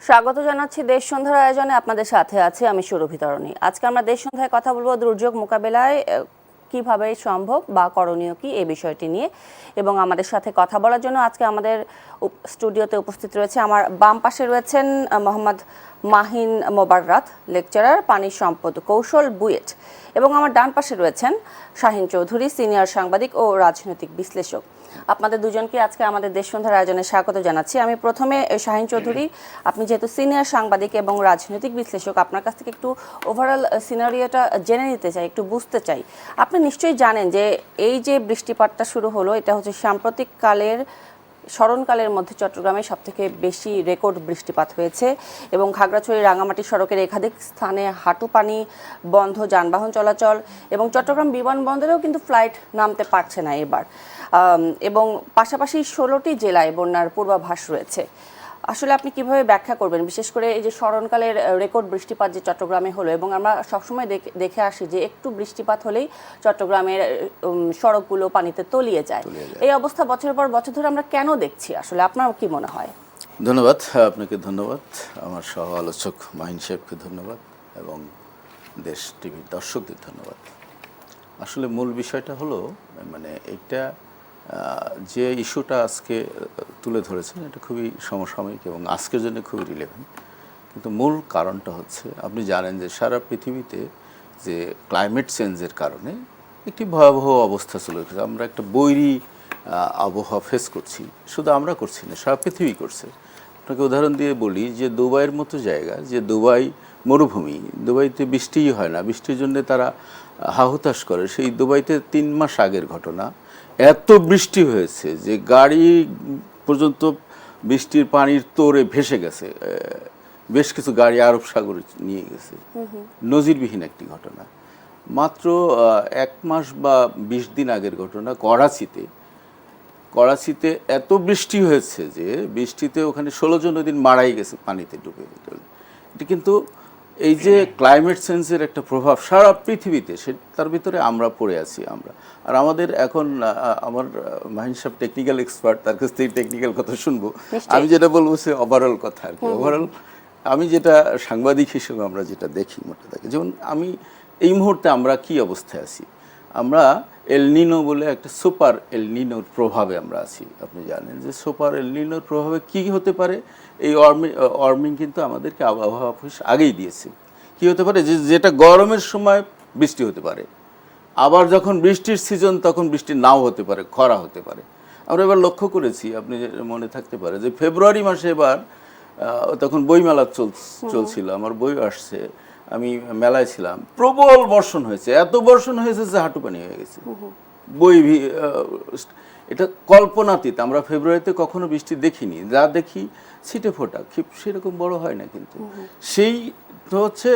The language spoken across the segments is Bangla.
স্বাগত জানাচ্ছি দেশ সন্ধ্যার আয়োজনে। আপনাদের সাথে আছে আমি সুরভি তরণী। আজকে আমরা দেশ সন্ধ্যায় কথা বলবো দুর্যোগ মোকাবেলায় কিভাবে সম্ভব বা করণীয় কি এই বিষয়টি নিয়ে। এবং আমাদের সাথে কথা বলার জন্য আজকে আমাদের স্টুডিওতে উপস্থিত রয়েছে, আমার বাম পাশে রয়েছেন মোহাম্মদ মাহিন মোবাররাত, লেকচারার, পানি সম্পদ কৌশল, বুয়েট, এবং আমার ডান পাশে রয়েছেন শাহিন চৌধুরী, সিনিয়র সাংবাদিক ও রাজনৈতিক বিশ্লেষক। আপনাদের দুজনকে আজকে আমাদের দেশ সন্ধ্যার আয়োজনে স্বাগত জানাচ্ছি। আমি প্রথমে শাহিন চৌধুরী, আপনি যেহেতু সিনিয়র সাংবাদিক এবং রাজনৈতিক বিশ্লেষক, আপনার কাছ থেকে একটু ওভারঅল সিনারিওটা জেনে নিতে চাই, একটু বুঝতে চাই। আপনি নিশ্চয়ই জানেন যে এই যে বৃষ্টিপাতটা শুরু হলো, এটা হচ্ছে সাম্প্রতিককালের স্মরণকালের মধ্যে চট্টগ্রামে সবথেকে বেশি রেকর্ড বৃষ্টিপাত হয়েছে এবং খাগড়াছড়ি রাঙামাটি সড়কের একাধিক স্থানে হাঁটু পানি, বন্ধ যানবাহন চলাচল, এবং চট্টগ্রাম বিমানবন্দরেও কিন্তু ফ্লাইট নামতে পারছে না এবার। এবং পাশাপাশি 16টি জেলায় বন্যার পূর্বাভাস রয়েছে। আসলে আপনি কিভাবে ব্যাখ্যা করবেন, বিশেষ করে এই যে স্মরণকালের রেকর্ড বৃষ্টিপাত যে চট্টগ্রামে হলো, এবং আমরা সবসময় দেখে আসি যে একটু বৃষ্টিপাত হলেই চট্টগ্রামের সড়কগুলো পানিতে তলিয়ে যায়। এই অবস্থা বছরের পর বছর ধরে আমরা কেন দেখছি, আসলে আপনার কি মনে হয়? ধন্যবাদ, আপনাকে ধন্যবাদ, আমার সহ আলোচক মাহিন সাহেবকে ধন্যবাদ, এবং দেশ টিভির দর্শকদের ধন্যবাদ। আসলে মূল বিষয়টা হলো, মানে এটা যে ইস্যুটা আজকে তুলে ধরেছেন এটা খুবই সমসাময়িক এবং আজকের জন্য খুবই রিলেভেন্ট। কিন্তু মূল কারণটা হচ্ছে, আপনি জানেন যে সারা পৃথিবীতে যে ক্লাইমেট চেঞ্জের কারণে একটি ভয়াবহ অবস্থা চলে গেছে। আমরা একটা বৈরী আবহাওয়া ফেস করছি, শুধু আমরা করছি না, সারা পৃথিবী করছে। আপনাকে উদাহরণ দিয়ে বলি যে দুবাইয়ের মতো জায়গা, যে দুবাই মরুভূমি, দুবাইতে বৃষ্টিই হয় না, বৃষ্টির জন্য তারা হাহুতাশ করে। সেই দুবাইতে 3 মাস আগের ঘটনা, এত বৃষ্টি হয়েছে যে গাড়ি পর্যন্ত বৃষ্টির পানির তোরে ভেসে গেছে, বেশ কিছু গাড়ি আরব সাগরে নিয়ে গেছে। নজিরবিহীন একটি ঘটনা। মাত্র 1 মাস বা 20 দিন আগের ঘটনা, করাচিতে এত বৃষ্টি হয়েছে যে বৃষ্টিতে ওখানে 16 জন ওই দিন মারাই গেছে পানিতে ডুবে। এটা কিন্তু এই যে ক্লাইমেট চেঞ্জের একটা প্রভাব সারা পৃথিবীতে, তার ভিতরে আমরা পড়ে আছি আমরা। আর আমাদের এখন আমার মাহিন সাহেব টেকনিক্যাল এক্সপার্ট, তার কাছ থেকে টেকনিক্যাল কথা শুনবো। আমি যেটা বলবো সে ওভারঅল কথা আর কি। ওভারঅল আমি যেটা সাংবাদিক হিসেবে আমরা যেটা দেখি মোটা থাকে, যেমন আমি এই মুহূর্তে আমরা কি অবস্থায় আছি, আমরা এলনিনো বলে একটা সুপার এলনিনোর প্রভাবে আমরা আছি। আপনি জানেন যে সুপার এলনিনোর প্রভাবে কি হতে পারে, এই ওয়ার্মিং কিন্তু আমাদেরকে আবহাওয়া অফিস আগেই দিয়েছে। কি হতে পারে, যেটা গরমের সময় বৃষ্টি হতে পারে, আবার যখন বৃষ্টির সিজন তখন বৃষ্টি নাও হতে পারে, খরা হতে পারে। আমরা এবার লক্ষ্য করেছি, আপনি মনে থাকতে পারে যে ফেব্রুয়ারি মাসে এবার তখন বইমেলা চলছিল, আমার বই আসছে, আমি মেলায় ছিলাম, প্রবল বর্ষণ হয়েছে, এত বর্ষণ হয়েছে যে হাঁটু পানি হয়ে গেছে। এটা কল্পনাতীত। আমরা ফেব্রুয়ারিতে কখনো বৃষ্টি দেখিনি, যা দেখি ছিটে ফোটা, সেরকম বড় হয় না। কিন্তু সেই হচ্ছে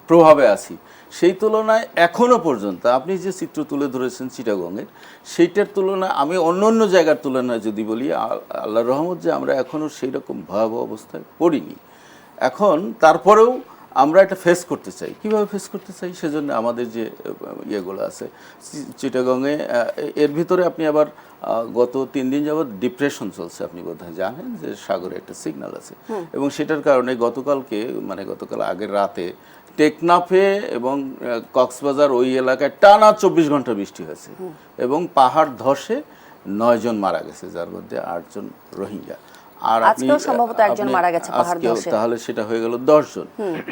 প্রভাবে আছি। সেই তুলনায় এখনো পর্যন্ত আপনি যে চিত্র তুলে ধরেছেন চিটাগংয়ের, সেইটার তুলনায় আমি অন্য অন্য জায়গার তুলনায় যদি বলি, আল্লাহর রহমত যে আমরা এখনও সেই রকম ভয়াবহ অবস্থায় পড়িনি। এখন তারপরেও আমরা এটা ফেস করতে চাই। কীভাবে ফেস করতে চাই, সেজন্য আমাদের যে ইয়েগুলো আছে চিটাগংয়ে, এর ভিতরে আপনি আবার গত 3 দিন যাবৎ ডিপ্রেশন চলছে। আপনি বোধহয় জানেন যে সাগরে একটা সিগন্যাল আছে, এবং সেটার কারণে গতকাল আগের রাতে টেকনাফে এবং কক্সবাজার ওই এলাকায় টানা 24 ঘন্টা বৃষ্টি হয়েছে, এবং পাহাড় ধসে 9 জন মারা গেছে, যার মধ্যে 8 জন রোহিঙ্গা। আর আপনি সম্ভবত একজন মারা গেছে পাহাড় ধসে, তাহলে সেটা হয়ে গেল 10 জন।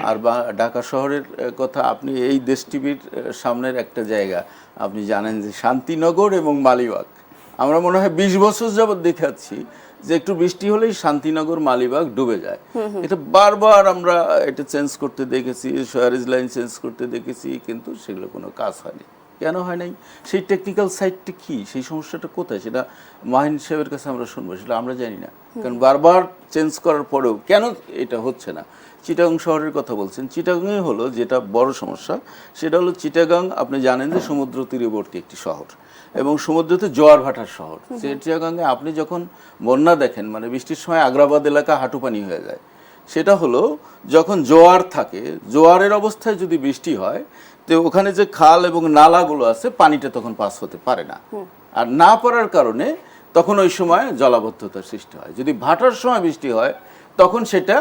আর ঢাকা শহরের কথা, আপনি এই দেশ টিভির সামনের একটা জায়গা আপনি জানেন যে শান্তিনগর এবং মালিবাগ, আমরা মনে হয় 20 বছর যাবৎ দেখাচ্ছি যে একটু বৃষ্টি হলেই শান্তিনগর মালিবাগ ডুবে যায়। এটা বারবার আমরা এটা চেঞ্জ করতে দেখেছি, সুয়ারেজ লাইন চেঞ্জ করতে দেখেছি, কিন্তু সেগুলো কোনো কাজ হয়নি। কেন হয় নাই, সেই টেকনিক্যাল সাইডটা কি, সেই সমস্যাটা কোথায়, সেটা মাহিন সাহেবের কাছে আমরা শুনবো, সেটা আমরা জানি না। কারণ বারবার চেঞ্জ করার পরেও কেন এটা হচ্ছে না। চিটাগাং শহরের কথা বলছেন, চিটাগাংয়ে হলো যেটা বড় সমস্যা, সেটা হলো চিটাগাং আপনি জানেন যে সমুদ্র তীরবর্তী একটি শহর এবং সমুদ্রতে জোয়ার ভাটার শহর। চিটাগাংয়ে আপনি যখন বন্যা দেখেন, মানে বৃষ্টির সময় আগ্রাবাদ এলাকা হাঁটু পানি হয়ে যায়, সেটা হলো যখন জোয়ার থাকে, জোয়ারের অবস্থায় যদি বৃষ্টি হয়, তো ওখানে যে খাল এবং নালাগুলো আছে পানিটা তখন পাস হতে পারে না, আর না পারার কারণে তখন ওই সময় জলাবদ্ধতার সৃষ্টি হয়। যদি ভাটার সময় বৃষ্টি হয় তখন সেটা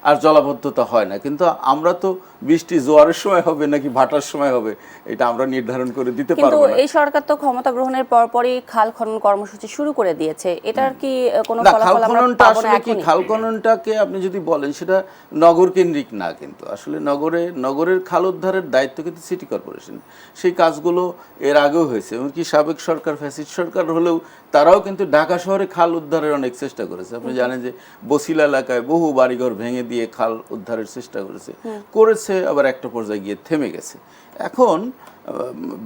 আর জলাবদ্ধতা হয় না। কিন্তু আমরা তো বৃষ্টি জোয়ারের সময় হবে নাকি ভাটার সময় হবে এটা আমরা নির্ধারণ করে দিতে কিন্তু পারবো না। এই সরকার তো ক্ষমতা গ্রহণের পরপরই খাল খনন কর্মসূচি শুরু করে দিয়েছে, এটার কি কোনো না, খাল ফলাফল আমরা খননটা পাবো না আসলে কি, এখনই? খাল খননটাকে আপনি যদি বলেন সেটা নগর কেন্দ্রিক না, কিন্তু আসলে নগরের খাল উদ্ধারের দায়িত্ব কিন্তু সিটি কর্পোরেশন। সেই কাজগুলো এর আগেও হয়েছে, এমনকি সাবেক সরকার ফ্যাসিস্ট সরকার হলেও তারাও কিন্তু ঢাকা শহরে খাল উদ্ধারের অনেক চেষ্টা করেছে। আপনি জানেন যে বসিলা এলাকায় বহু বাড়িঘর ভেঙে দিয়ে খাল উদ্ধারের চেষ্টা করেছে, আবার একটা পর্যায়ে গিয়ে থেমে গেছে। এখন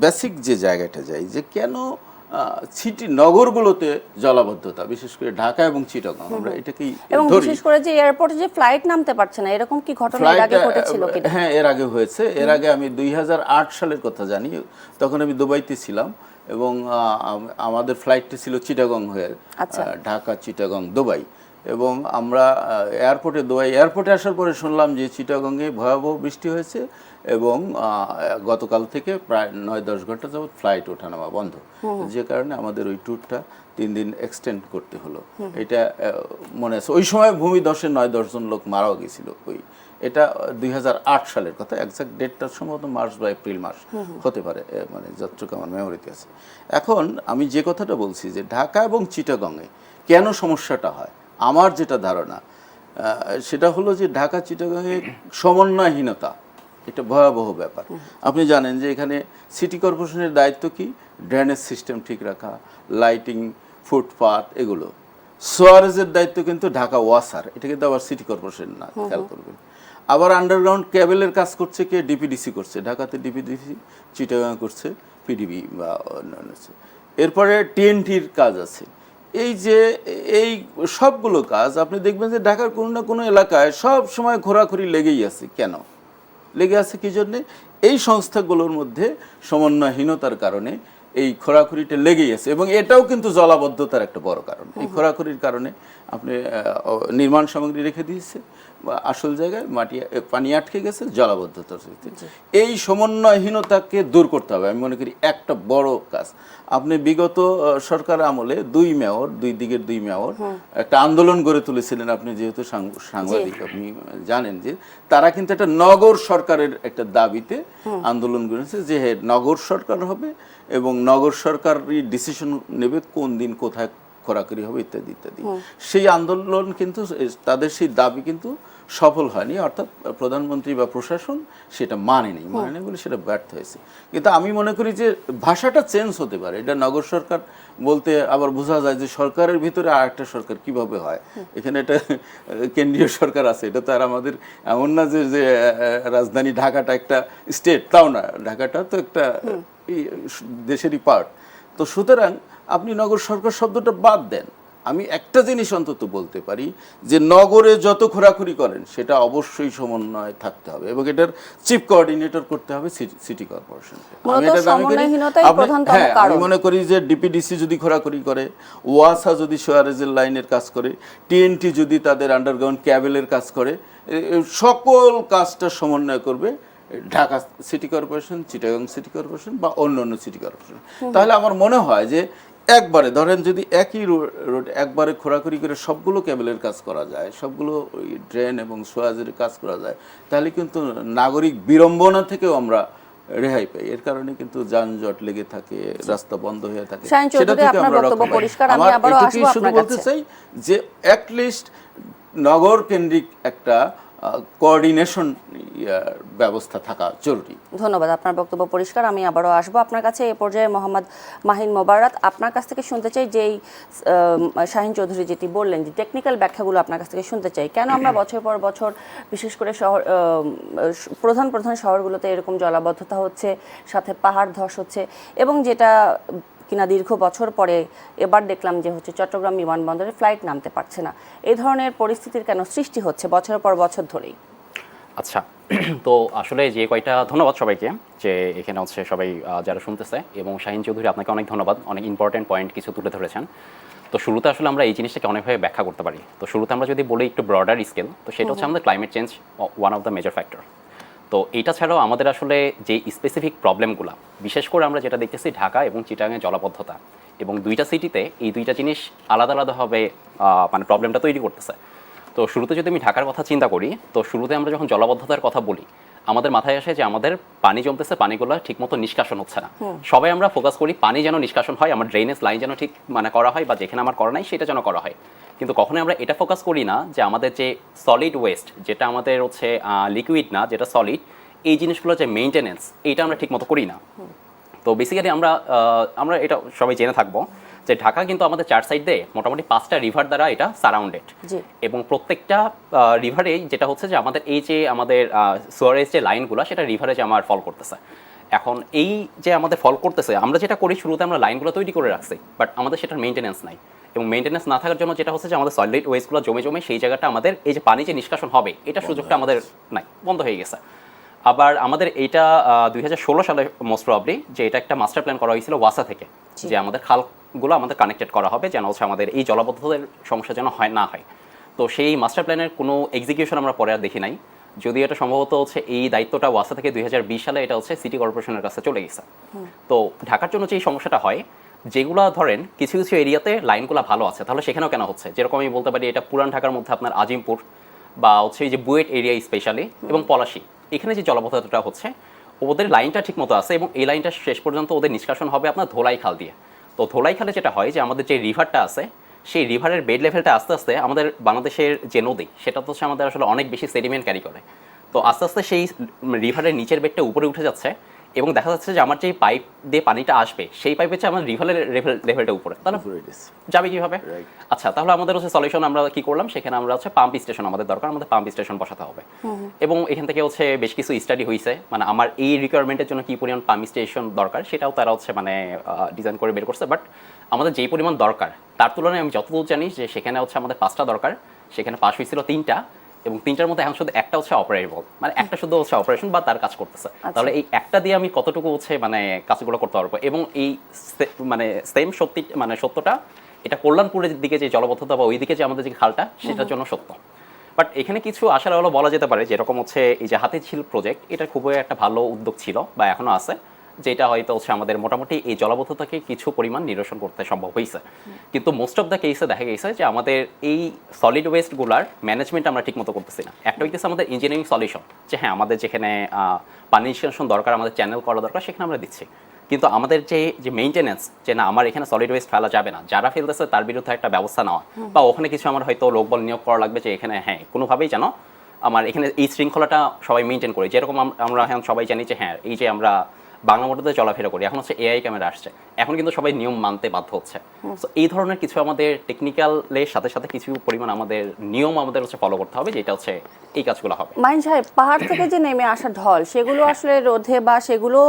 বেসিক যে জায়গাটা যাই, যে কেন সিটি নগরগুলোতে জলাবদ্ধতা, বিশেষ করে ঢাকা এবং চিটাগং, আমরা এটাকেই এবং ধরি। বিশেষ করে যে এয়ারপোর্টে যে ফ্লাইট নামতে পারছে না, এরকম কি ঘটনা এর আগে ঘটেছিল কিনা? হ্যাঁ, এর আগে হয়েছে। এর আগে আমি 2008 সালের কথা জানি, তখন আমি দুবাইতে ছিলাম এবং আমাদের ফ্লাইটটা ছিল চিটাগং হয়ে ঢাকা, চিটাগং, দুবাই। এবং আমরা দুবাই এয়ারপোর্টে আসার পরে শুনলাম যে চিটাগংয়ে ভয়াবহ বৃষ্টি হয়েছে এবং গতকাল থেকে প্রায় 9-10 ঘন্টা যাবত ফ্লাইট ওঠানামা বন্ধ, যে কারণে আমাদের ওই ট্যুরটা 3 দিন এক্সটেন্ড করতে হলো। এটা মনে আছে, ওই সময় ভূমিধসে 9-10 জন লোক মারাও গেছিল। এটা 2008 সালের কথা, এক্সাক্ট ডেটটা সম্ভবত মার্চ বা এপ্রিল মাস হতে পারে, মানে যতটুকু আমার মেমোরিতে আছে। এখন আমি যে কথাটা বলছি যে ঢাকা এবং চিটাগংয়ে কেন সমস্যাটা হয়, আমার যেটা ধারণা সেটা হলো যে ঢাকা চিটাগংয়ে সমন্বয়হীনতা, এটা ভয়াবহ ব্যাপার। আপনি জানেন যে এখানে সিটি কর্পোরেশনের দায়িত্ব কি, ড্রেনেজ সিস্টেম ঠিক রাখা, লাইটিং, ফুটপাথ, এগুলো। সোয়ারেজের দায়িত্ব কিন্তু ঢাকা ওয়াসার, এটা কিন্তু আবার সিটি কর্পোরেশন না, খেয়াল করবেন। আবার আন্ডারগ্রাউন্ড কেবলের কাজ করছে কে, ডিপিডিসি করছে, ঢাকাতে ডিপিডিসি, চিটাগাং করছে পিডিবি বা অন্যান্য। এরপরে টিএনটির কাজ আছে। এই সবগুলো কাজ আপনি দেখবেন যে ঢাকার কোনো না কোনো এলাকায় সব সময় ঘোরাঘুরি লেগেই আছে। কেন লেগে আছে, কি জন্যে? এই সংস্থাগুলোর মধ্যে সমন্বয়হীনতার কারণে এই খোরাখুরিটা লেগেই আছে, এবং এটাও কিন্তু জলাবদ্ধতার একটা বড় কারণ। এই খোরাখুরির কারণে আপনি নির্মাণ সামগ্রী রেখে দিয়েছে, আসল জায়গায় পানি আটকে গেছে, জলাবদ্ধতা হয়েছে। এই সমন্বয়হীনতাকে দূর করতে হবে, আমি মনে করি একটা বড় কাজ। আপনি বিগত সরকার আমলে দুই দিকের দুই মেয়র একটা আন্দোলন গড়ে তুলেছিলেন, আপনি যেহেতু সাংবাদিক আপনি জানেন যে তারা কিন্তু একটা নগর সরকারের একটা দাবিতে আন্দোলন করেছে, যে নগর সরকার হবে এবং নগর সরকারই ডিসিশন নেবে কোন দিন কোথায় খোরাখুরি হবে ইত্যাদি ইত্যাদি। সেই আন্দোলন কিন্তু তাদের সেই দাবি কিন্তু সফল হয়নি, অর্থাৎ প্রধানমন্ত্রী বা প্রশাসন সেটা মানেনি বলে সেটা ব্যর্থ হয়েছে। কিন্তু আমি মনে করি যে ভাষাটা চেঞ্জ হতে পারে। এটা নগর সরকার বলতে আবার বোঝা যায় যে সরকারের ভিতরে আর একটা সরকার কিভাবে হয়। এখানে একটা কেন্দ্রীয় সরকার আছে, এটা তো আর আমাদের এমন না যে রাজধানী ঢাকাটা একটা স্টেট, তাও না, ঢাকাটা তো একটা দেশেরই পার্ট। তো সুতরাং আপনি নগর সরকার শব্দটা বাদ দেন। আমি একটা জিনিস অন্তত বলতে পারি যে নগরে যত ঘোরাঘুরি করেন সেটা অবশ্যই সমন্বয় থাকতে হবে, এবং এটার চিফ কোঅর্ডিনেটর করতে হবে সিটি কর্পোরেশন। আমি মনে করি যে ডিপিডিসি যদি ঘোরাঘুরি করে, ওয়াসা যদি সোয়ারেজের লাইনের কাজ করে, টিএনটি যদি তাদের আন্ডারগ্রাউন্ড ক্যাবেলের কাজ করে, সকল কাজটা সমন্বয় করবে Dhaka city corporation, Chittagong city corporation বা অন্য সিটি কর্পোরেশন। তাহলে আমার মনে হয় যে একবারে ধরেন যদি একই রোড একবারে খোরাখুরি করে সবগুলো কেবলের কাজ করা যায়, সবগুলো ড্রেন এবং সোয়াজের কাজ করা যায়, তাহলে কিন্তু নাগরিক বিড়ম্বনা থেকেও আমরা রেহাই পাই। এর কারণে কিন্তু যানজট লেগে থাকে, রাস্তা বন্ধ হয়ে থাকে, সেটা থেকে আমরা রক্ষা পাই। আমার এটুকুই শুধু বলতে চাই যে অ্যাটলিস্ট নগর কেন্দ্রিক একটা কোঅর্ডিনেশন ব্যবস্থা থাকা জরুরি। ধন্যবাদ, আপনার বক্তব্য পরিষ্কার। আমি আবারও আসবো আপনার কাছে। এ পর্যায়ে মোহাম্মদ মাহিন মোবারক, আপনার কাছ থেকে শুনতে চাই যেই শাহিন চৌধুরী যেটি বললেন যে টেকনিক্যাল ব্যাখ্যাগুলো আপনার কাছ থেকে শুনতে চাই। কেন আমরা বছর পর বছর বিশেষ করে প্রধান শহরগুলোতে এরকম জলাবদ্ধতা হচ্ছে, সাথে পাহাড় ধস হচ্ছে, এবং যেটা কিনা দীর্ঘ বছর পরে এবার দেখলাম যে হচ্ছে চট্টগ্রাম বিমানবন্দরে ফ্লাইট নামতে পারছে না। এই ধরনের পরিস্থিতির কেন সৃষ্টি হচ্ছে বছর পর বছর ধরেই? আচ্ছা, তো আসলে যে কয়টা ধন্যবাদ সবাইকে যে এখানে হচ্ছে সবাই যারা শুনতেছে, এবং শাহিন চৌধুরী আপনাকে অনেক ধন্যবাদ, অনেক ইম্পর্টেন্ট পয়েন্ট কিছু তুলে ধরেছেন। তো শুরুতে আসলে আমরা এই জিনিসটাকে অনেকভাবে ব্যাখ্যা করতে পারি। তো শুরুতে আমরা যদি বলি একটু ব্রডার স্কেল, তো সেটা হচ্ছে আমাদের climate change one of the major factor. তো এইটা ছাড়াও আমাদের আসলে যে স্পেসিফিক প্রবলেমগুলো, বিশেষ করে আমরা যেটা দেখতেছি ঢাকা এবং চিটাগাংয়ে জলাবদ্ধতা, এবং দুইটা সিটিতে এই দুইটা জিনিস আলাদা আলাদাভাবে মানে প্রবলেমটা তৈরি করতেছে। তো তো শুরুতে যদি আমি ঢাকার কথা চিন্তা করি, তো শুরুতে আমরা যখন জলাবদ্ধতার কথা বলি, আমাদের মাথায় আসে যে আমাদের পানি জমতেছে, পানিগুলো ঠিকমতো নিষ্কাশন হচ্ছে না। সবাই আমরা ফোকাস করি পানি যেন নিষ্কাশন হয়, আমার ড্রেনেজ লাইন যেন ঠিক মানে করা হয়, বা যেখানে আমার করা নাই সেটা যেন করা হয়। কিন্তু কখনোই আমরা এটা ফোকাস করি না যে আমাদের যে সলিড ওয়েস্ট, যেটা আমাদের হচ্ছে লিকুইড না, যেটা সলিড, এই জিনিসগুলো যে মেইনটেনেন্স, এইটা আমরা ঠিকমতো করি না। তো বেসিক্যালি আমরা এটা সবাই জেনে থাকবো যে ঢাকা কিন্তু আমাদের 4 সাইড দিয়ে মোটামুটি 5টা রিভার দ্বারা এটা সারাউন্ডেড, এবং প্রত্যেকটা রিভারে যেটা হচ্ছে যে আমাদের এই যে আমাদের সোয়ারেজ যে লাইনগুলো, সেটা রিভারে যে আমার ফল করতেছে। এখন এই যে আমাদের ফল করতেছে, আমরা যেটা করি শুরুতে আমরা লাইনগুলো তৈরি করে রাখছি, বাট আমাদের সেটার মেইনটেনেন্স নাই। এবং মেইনটেনেন্স না থাকার জন্য যেটা হচ্ছে যে আমাদের সলিড ওয়েস্টগুলো জমে জমে সেই জায়গাটা আমাদের এই যে পানি যে নিষ্কাশন হবে, এটা সুযোগটা আমাদের নাই, বন্ধ হয়ে গেছে। আবার আমাদের এইটা 2016 সালে মোস্ট প্রবাবলি যে এটা একটা মাস্টার প্ল্যান করা হয়েছিল ওয়াসা থেকে, যে আমাদের খালগুলো আমাদের কানেক্টেড করা হবে যেন হচ্ছে আমাদের এই জলাবদ্ধতার সমস্যা যেন না হয়। তো সেই মাস্টার প্ল্যানের কোনো এক্সিকিউশন আমরা পরে আর দেখি নাই, যদিও এটা সম্ভবত হচ্ছে এই দায়িত্বটা ওয়াসা থেকে 2020 সালে এটা হচ্ছে সিটি কর্পোরেশনের কাছে চলে গেছে। তো ঢাকার জন্য যে এই সমস্যাটা হয়, যেগুলো ধরেন কিছু কিছু এরিয়াতে লাইনগুলো ভালো আছে, তাহলে সেখানেও কেন হচ্ছে, যেরকম আমি বলতে পারি এটা পুরান ঢাকার মধ্যে আপনার আজিমপুর বা হচ্ছে এই যে বুয়েট এরিয়া স্পেশালি, এবং পলাশী, এখানে যে জলাবদ্ধতাটা হচ্ছে, ওদের লাইনটা ঠিক মতো আছে, এবং এই লাইনটা শেষ পর্যন্ত ওদের নিষ্কাশন হবে আপনার ধোলাই খাল দিয়ে। তো ধোলাই খালে যেটা হয় যে আমাদের যে রিভারটা আছে, সেই রিভারের বেড লেভেলটা আস্তে আস্তে আমাদের বাংলাদেশের যে নদী, সেটা তো হচ্ছে আমাদের আসলে অনেক বেশি সেডিমেন্ট ক্যারি করে। তো আস্তে আস্তে সেই রিভারের নিচের বেডটা উপরে উঠে যাচ্ছে, এবং দেখা যাচ্ছে যে আমার যে পাইপ দিয়ে পানিটা আসবে, সেই পাইপ হচ্ছে আমার রিভারের লেভেলটা উপরে, তাহলে যাবে কিভাবে? আচ্ছা, তাহলে আমাদের হচ্ছে সলিউশন আমরা কি করলাম, সেখানে আমরা হচ্ছে পাম্প স্টেশন আমাদের দরকার, আমাদের পাম্প স্টেশন বসাতে হবে। এবং এখান থেকে হচ্ছে বেশ কিছু স্টাডি হয়েছে, মানে আমার এই রিকোয়ারমেন্টের জন্য কি পরিমাণ পাম্প স্টেশন দরকার, সেটাও তারা হচ্ছে মানে ডিজাইন করে বের করছে। বাট আমাদের যেই পরিমাণ দরকার তার তুলনায় আমি যতদূর জানি যে সেখানে হচ্ছে আমাদের 5টা দরকার, সেখানে পাস হয়েছিল 3টা, এবং 3টার মধ্যে এখন শুধু একটা হচ্ছে অপারেটেবল, মানে একটা শুধু হচ্ছে অপারেশন বা তার কাজ করতেছে। তাহলে এই একটা দিয়ে আমি কতটুকু হচ্ছে মানে কাজগুলো করতে পারবো, এবং এই মানে সেম সত্যটা এটা কল্যাণপুরের দিকে যে জলবদ্ধতা বা ওই দিকে যে আমাদের যে খালটা, সেটার জন্য সত্য। বাট এখানে কিছু আশার আলো বলা যেতে পারে, যেরকম হচ্ছে এই যে হাতিঝিল প্রজেক্ট, এটা খুবই একটা ভালো উদ্যোগ ছিল বা এখনো আছে, যেটা হয়তো হচ্ছে আমাদের মোটামুটি এই জলাবদ্ধতাকে কিছু পরিমাণ নিরসন করতে সম্ভব হয়েছে। কিন্তু মোস্ট অফ দ্য কেসে দেখা গেছে যে আমাদের এই সলিড ওয়েস্টগুলার ম্যানেজমেন্ট আমরা ঠিকমতো করতেছি না। একটা হইতেছে আমাদের ইঞ্জিনিয়ারিং সলিউশন, যে হ্যাঁ আমাদের যেখানে পানি নিষ্কাশন দরকার, আমাদের চ্যানেল করা দরকার, সেখানে আমরা দিচ্ছি। কিন্তু আমাদের যে মেইনটেনেন্স, যে না আমার এখানে সলিড ওয়েস্ট ফেলা যাবে না, যারা ফেলতেছে তার বিরুদ্ধে একটা ব্যবস্থা নেওয়া, বা ওখানে কিছু আমার হয়তো লোকবল নিয়োগ করা লাগবে, যে এখানে হ্যাঁ কোনোভাবেই যেন আমার এখানে এই শৃঙ্খলাটা সবাই মেনটেন করি। যেরকম আমরা এখন সবাই জানি যে হ্যাঁ এই যে আমরা বাংলা মোটরতে চলাফেরা করি, এখন হচ্ছে এআই ক্যামেরা আসছে, এখন কিন্তু সবাই নিয়ম মানতে বাধ্য হচ্ছে। তো এই ধরনের কিছু আমাদের টেকনিক্যালের সাথে সাথে কিছু পরিমাণ আমাদের নিয়ম আমাদের হচ্ছে ফলো করতে হবে, যেটা হচ্ছে এই কাজগুলো হবে। মাহিন সাহেব, পাহাড় থেকে যে নেমে আসা ঢল, সেগুলো আসলে রোধে বা সেগুলো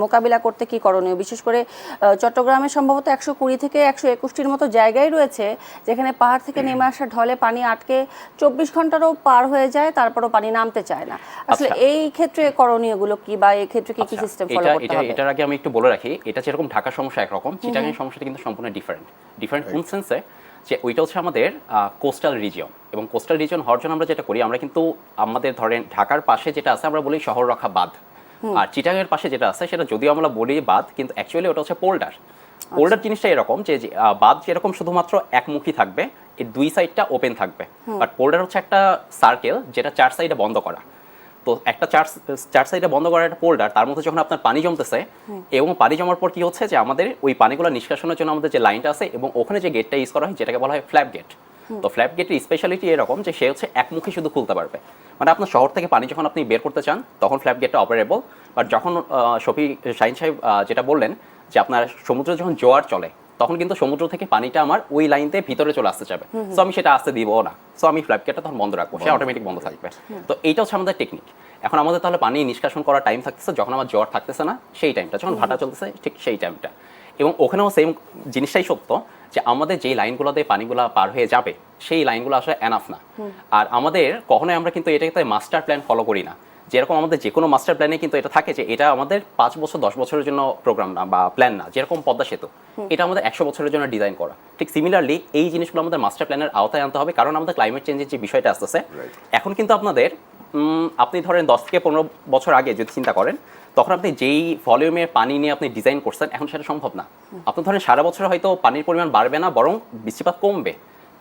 মোকাবিলা করতে কি করণীয়? বিশেষ করে চট্টগ্রামে সম্ভবত 120 থেকে 121টির মতো জায়গায় রয়েছে যেখানে পাহাড় থেকে নেমে আসা ঢলে পানি আটকে 24 ঘন্টারও পার হয়ে যায়, তারপরও পানি নামতে চায় না। আসলে এই ক্ষেত্রে করণীয়গুলো কি, বা এই ক্ষেত্রে কি সিস্টেম ফলো করতে হবে? এটার আগে আমি একটু বলে রাখি, এটা যেরকম ঢাকা সমস্যা একরকম, চিটাগাং সমস্যাটা কিন্তু সম্পূর্ণ ডিফারেন্ট কোন সেন্সে, যে ওইটা হচ্ছে আমাদের কোস্টাল রিজিয়ন, এবং কোস্টাল রিজিয়ন হওয়ার জন্য আমরা যেটা করি, আমরা কিন্তু আমাদের ধরেন ঢাকার পাশে যেটা আছে আমরা বলি শহর রক্ষা বাঁধ, আর চিটাগাংয়ের পাশে যেটা আছে সেটা যদিও আমরা বলি বাঁধ, কিন্তু অ্যাকচুয়ালি ওটা হচ্ছে পোল্ডার। পোল্ডার জিনিসটা এরকম যে বাঁধ যেরকম শুধুমাত্র একমুখী থাকবে, এর দুই সাইডটা ওপেন থাকবে, বাট পোল্ডার হচ্ছে একটা সার্কেল যেটা 4 সাইডে বন্ধ করা। তো একটা চার সাইডে বন্ধ করা একটা পোল্ডার, তার মধ্যে যখন আপনার পানি জমতেছে, এবং পানি জমার পর কি হচ্ছে যে আমাদের ওই পানিগুলো নিষ্কাশনের জন্য আমাদের যে লাইনটা আছে, এবং ওখানে যে গেটটা ইউজ করা হয় যেটাকে বলা হয় ফ্ল্যাপ গেট। তো ফ্ল্যাপ গেটের স্পেশালিটি এরকম যে সে হচ্ছে একমুখী শুধু খুলতে পারবে, মানে আপনার শহর থেকে পানি যখন আপনি বের করতে চান তখন ফ্ল্যাপ গেটটা অপারেবল। বাট যখন শাহিন সাহেব যেটা বললেন যে আপনার সমুদ্রে যখন জোয়ার চলে, তখন কিন্তু সমুদ্র থেকে পানিটা আমার ওই লাইনতে ভিতরে চলে আসতে যাবে, সো আমি সেটা আসতে দিব না, সো আমি ফ্ল্যাপ গেটটা তখন বন্ধ রাখবো, সে অটোমেটিক বন্ধ থাকবে। তো এইটা হচ্ছে আমাদের টেকনিক। এখন আমাদের তাহলে পানি নিষ্কাশন করার টাইম থাকতেছে যখন আমার জ্বর থাকতেছে না, সেই টাইমটা যখন ভাটা চলতেছে ঠিক সেই টাইমটা। এবং ওখানেও সেম জিনিসটাই সত্য, যে আমাদের যেই লাইনগুলো দিয়ে পানিগুলো পার হয়ে যাবে সেই লাইনগুলো আসলে এনাফ না। আর আমাদের কখনোই আমরা কিন্তু এটাকে মাস্টার প্ল্যান ফলো করি না। যেরকম আমাদের যে কোনো মাস্টার প্ল্যানে কিন্তু এটা থাকে যে এটা আমাদের 5 বছর 10 বছরের জন্য প্রোগ্রাম না বা প্ল্যান না। যেরকম পদ্মা সেতু, এটা আমাদের 100 বছরের জন্য ডিজাইন করা। ঠিক সিমিলারলি এই জিনিসগুলো আমাদের মাস্টার প্ল্যানের আওতায় আনতে হবে, কারণ আমাদের ক্লাইমেট চেঞ্জের যে বিষয়টা আসতেছে এখন কিন্তু আপনাদের আপনি ধরেন 10 থেকে 15 বছর আগে যদি চিন্তা করেন, তখন আপনি যেই ভলিউমের পানি নিয়ে আপনি ডিজাইন করছেন, এখন সেটা সম্ভব না। আপনি ধরেন সারা বছর হয়তো পানির পরিমাণ বাড়বে না, বরং বৃষ্টিপাত কমবে,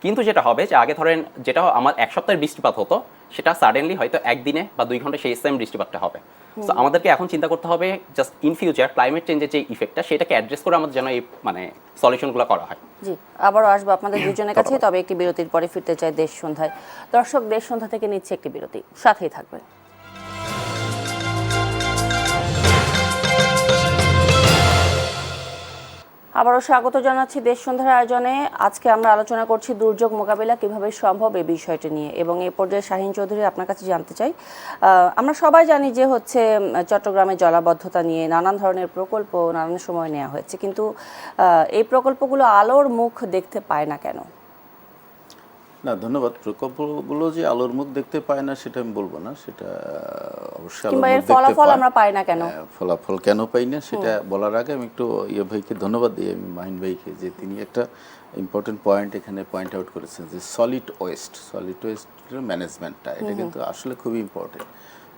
কিন্তু যেটা হবে যে আগে ধরেন যেটা আমার এক সপ্তাহের বৃষ্টিপাত হতো সেটা সাডেনলি হয়তো একদিনে বা 2 ঘন্টা সেই সেম বৃষ্টিপাতটা হবে। তো আমাদেরকে এখন চিন্তা করতে হবে জাস্ট ইন ফিউচার ক্লাইমেট চেঞ্জের যে ইফেক্টটা সেটাকে অ্যাড্রেস করে আমাদের যেন এই মানে সলিউশনগুলো করা হয়। জি, আবারও আসবো আপনাদের দুজনের কাছে, তবে একটি বিরতির পরে ফিরতে চাই দেশ সন্ধ্যায়। দর্শক, দেশ সন্ধ্যা থেকে নিচ্ছে একটি বিরতি, সাথেই থাকবেন। আবারও স্বাগত জানাচ্ছি দেশ সন্ধ্যার আয়োজনে। আজকে আমরা আলোচনা করছি দুর্যোগ মোকাবিলা কিভাবে সম্ভব এই বিষয়টি নিয়ে, এবং এই পর্যায়ে শাহীন চৌধুরী আপনার কাছে জানতে চাই, আমরা সবাই জানি যে হচ্ছে চট্টগ্রামে জলাবদ্ধতা নিয়ে নানান ধরনের প্রকল্প নানান সময় নেওয়া হয়েছে, কিন্তু এই প্রকল্পগুলো আলোর মুখ দেখতে পায় না কেন? না, ধন্যবাদ। প্রকল্পগুলো যে আলোর মুখ দেখতে পায় না সেটা আমি বলবো না, সেটা অবশ্যই আলোর কিংবা মুখ এর দেখতে ফলাফল পায়। আমরা পাই না কেন? ফলাফল কেন পাই না সেটা বলার আগে আমি একটু ভাইকে ধন্যবাদ দিই, আমি মাহিন ভাইকে, যে তিনি একটা ইম্পর্টেন্ট পয়েন্ট এখানে পয়েন্ট আউট করেছেন, যে সলিড ওয়েস্টের ম্যানেজমেন্টটা, এটা কিন্তু আসলে খুবই ইম্পর্টেন্ট।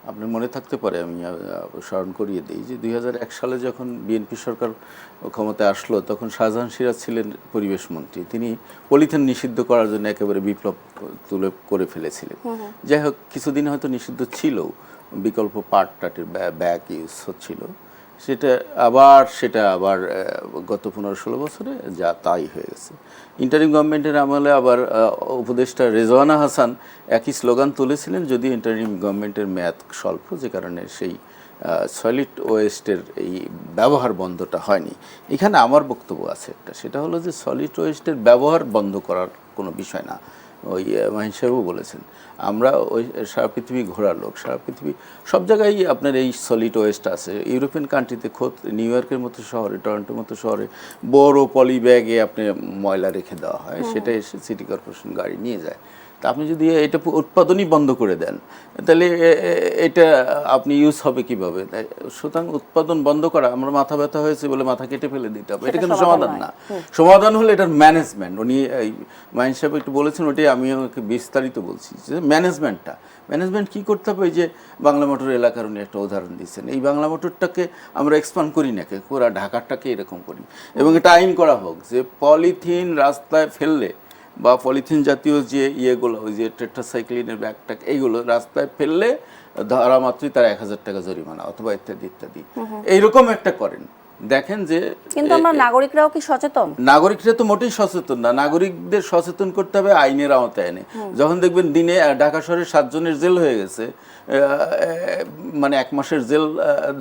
আপনার মনে থাকতে পারে, আমি স্মরণ করিয়ে দিই, যে 2001 সালে যখন বিএনপি সরকার ক্ষমতায় আসলো, তখন শাহজাহান সিরাজ ছিলেন পরিবেশ মন্ত্রী। তিনি পলিথিন নিষিদ্ধ করার জন্য একেবারে বিপ্লব তুলে করে ফেলেছিলেন। যাই হোক, কিছুদিন হয়তো নিষিদ্ধ ছিল, বিকল্প পাট টাটের ব্যাগ ইউজ হচ্ছিল, সেটা আবার গত 15-16 বছরে যা তাই হয়ে গেছে। ইন্টারিম গভর্নমেন্টের আমলে আবার উপদেষ্টা রেজওয়ানা হাসান একই স্লোগান তুলেছিলেন, যদি ইন্টারিম গভর্নমেন্টের মেয়াদ স্বল্প, যে কারণে সেই সলিড ওয়েস্টের এই ব্যবহার বন্ধটা হয়নি। এখানে আমার বক্তব্য আছে একটা, সেটা হলো যে সলিড ওয়েস্টের ব্যবহার বন্ধ করার কোনো বিষয় না। ওই মাহিন সাহেবও বলেছেন, আমরা ওই সারা পৃথিবী ঘোরার লোক, সারা পৃথিবী সব জায়গায় আপনার এই সলিড ওয়েস্ট আছে। ইউরোপিয়ান কান্ট্রিতে খোদ নিউ ইয়র্কের মতো শহরে, টরন্টোর মতো শহরে বড় পলি ব্যাগে আপনি ময়লা রেখে দেওয়া হয়, সেটা এসে সিটি কর্পোরেশন গাড়ি নিয়ে যায়। তা আপনি যদি এটা উৎপাদনই বন্ধ করে দেন, তাহলে এটা আপনি ইউজ হবে কিভাবে? সুতরাং উৎপাদন বন্ধ করা, আমরা মাথা ব্যথা হয়েছে বলে মাথা কেটে ফেলে দিতে হবে, এটা কিন্তু সমাধান না। সমাধান হলো এটার ম্যানেজমেন্ট। উনি মাহিন সাহেব একটু বলেছেন, ওটাই আমি ওকে বিস্তারিত বলছি, যে ম্যানেজমেন্ট কী করতে হবে। এই যে বাংলা মোটর এলাকার উনি একটা উদাহরণ দিচ্ছেন, এই বাংলা মোটরটাকে আমরা এক্সপান্ড করি নাকি, পুরা ঢাকাটাকে এরকম করি, এবং এটা আইন করা হোক যে পলিথিন রাস্তায় ফেললে বা পলিথিন জাতীয় যে ইয়েগুলো, ওই যে টেট্রাসাইক্লিনের ব্যাগটা, এইগুলো রাস্তায় ফেললে ধরা মাত্রই তার 1000 টাকা জরিমানা, অথবা ইত্যাদি ইত্যাদি, এইরকম একটা করেন। দেখেন যে, কিন্তু আমরা নাগরিকরাও কি সচেতন? নাগরিকরা তো মোটেই সচেতন না। নাগরিকদের সচেতন করতে হবে আইনের আওতায় এনে। যখন দেখবেন দিনে ঢাকা শহরে 7 জনের জেল হয়ে গেছে, মানে 1 মাসের জেল,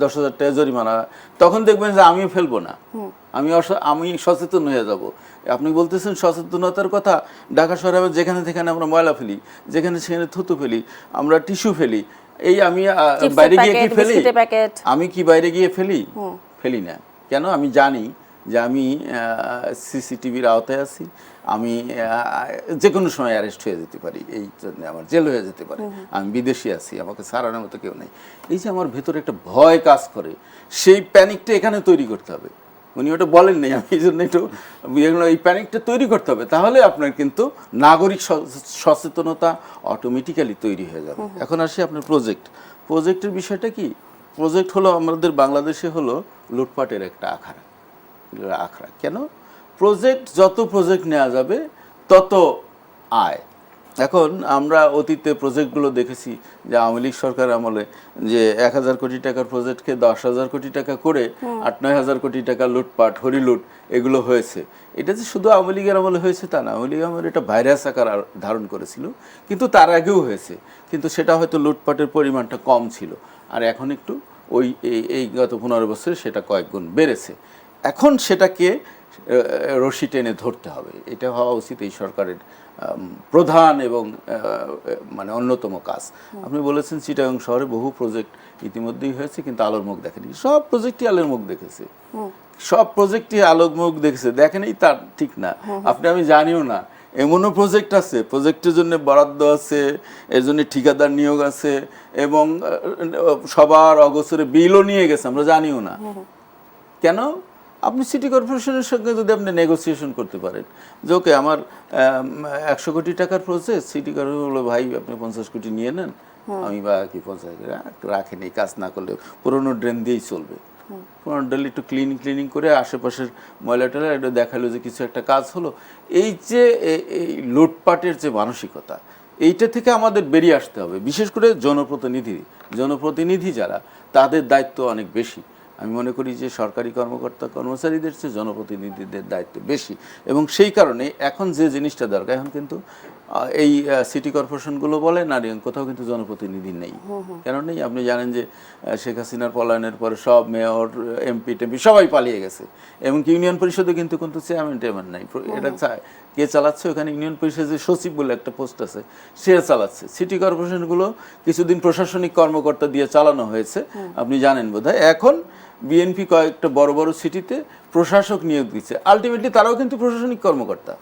10,000 টাকা জরিমানা, তখন দেখবেন যে আমিও ফেলবো না, আমি সচেতন হয়ে যাব। আপনি বলতেছেন সচেতনতার কথা, ঢাকা শহরে যেখানে যেখানে আমরা ময়লা ফেলি, যেখানে সেখানে থুতু ফেলি, আমরা টিস্যু ফেলি, এই আমি বাইরে গিয়ে কি ফেলি? আমি কি বাইরে গিয়ে ফেলি না কেন? আমি জানি যে আমি সিসিটিভির আওতায় আছি, আমি যে কোনো সময় অ্যারেস্ট হয়ে যেতে পারি, এই জন্য আমার জেল হয়ে যেতে পারে, আমি বিদেশি আছি, আমাকে ছাড়ানোর মতো কেউ নেই। এই যে আমার ভেতরে একটা ভয় কাজ করে, সেই প্যানিকটা এখানে তৈরি করতে হবে। উনি ওটা বলেন নাই, আমি এই জন্য একটু এই প্যানিকটা তৈরি করতে হবে, তাহলে আপনার কিন্তু নাগরিক সচেতনতা অটোমেটিক্যালি তৈরি হয়ে যাবে। এখন আসি আপনার প্রজেক্টের বিষয়টা কি? প্রজেক্ট হলো আমাদের বাংলাদেশে হলো লুটপাটের একটা আখড়া। কেন? যত প্রজেক্ট নেওয়া যাবে তত আয়। এখন আমরা অতীতে প্রজেক্টগুলো দেখেছি যে আওয়ামী লীগ সরকার আমলে যে 1000 কোটি টাকার প্রজেক্টকে 10,000 কোটি টাকা করে 8-9 কোটি টাকা লুটপাট, হরিলুট এগুলো হয়েছে। এটা যে শুধু আওয়ামী লীগের আমলে হয়েছে তা না, আওয়ামী লীগ আমলে এটা ভাইরাস আকার ধারণ করেছিল, কিন্তু তার আগেও হয়েছে, কিন্তু সেটা হয়তো লুটপাটের পরিমাণটা কম ছিল। আর এখন একটু এই গত 15 বছরে সেটা কয়েক গুণ বেড়েছে। এখন সেটাকে রশি টেনে ধরতে হবে, এটা হওয়া উচিত এই সরকারের প্রধান এবং মানে অন্যতম কাজ। আপনি বলেছেন চিটাগাং শহরে বহু প্রজেক্ট ইতিমধ্যেই হয়েছে, কিন্তু আলোর মুখ দেখেনি। সব প্রজেক্টই আলোর মুখ দেখেছে, দেখেনি তার ঠিক না। আমি জানিও না, এমনও প্রজেক্ট আছে, প্রজেক্টের জন্য বরাদ্দ আছে, এর জন্য ঠিকাদার নিয়োগ আছে, এবং সবার অগোচরে বিলও নিয়ে গেছে, আমরা জানিও না। কেন? আপনি সিটি কর্পোরেশনের সঙ্গে যদি আপনি নেগোসিয়েশন করতে পারেন যে ওকে আমার 100 কোটি টাকার প্রজেক্ট, সিটি কর্পোরেশন হলো ভাই আপনি 50 কোটি নিয়ে নেন, আমি বা কি 50 রাখেন, এই কাজ না করলে পুরোনো ড্রেন দিয়েই চলবে, ডেলি একটু ক্লিনিং করে আশেপাশের ময়লা টয়লা এটা দেখালো যে কিছু একটা কাজ হলো। এই যে এই লুটপাটের যে মানসিকতা, এইটা থেকে আমাদের বেরিয়ে আসতে হবে। বিশেষ করে জনপ্রতিনিধি যারা, তাদের দায়িত্ব অনেক বেশি। আমি মনে করি যে সরকারি কর্মচারীদের চেয়ে জনপ্রতিনিধিদের দায়িত্ব বেশি, এবং সেই কারণে এখন যে জিনিসটা দরকার, এখন কিন্তু এই সিটি কর্পোরেশনগুলো বলেন আর কোথাও কিন্তু জনপ্রতিনিধি নেই। কেন নেই? আপনি জানেন যে শেখ হাসিনার পলায়নের পরে সব মেয়র, এমপি টেমপি সবাই পালিয়ে গেছে, এবং ইউনিয়ন পরিষদে কিন্তু চেয়ারম্যান টেয়ারম্যান নাই। এটা কে চালাচ্ছে? ওখানে ইউনিয়ন পরিষদের সচিব বলে একটা পোস্ট আছে, সে চালাচ্ছে। সিটি কর্পোরেশনগুলো কিছুদিন প্রশাসনিক কর্মকর্তা দিয়ে চালানো হয়েছে, আপনি জানেন বোধহয়। এখন বিএনপি কয়েকটা বড় বড় সিটিতে প্রশাসক নিয়োগ দিচ্ছে, আলটিমেটলি তারাও কিন্তু প্রশাসনিক কর্মকর্তা।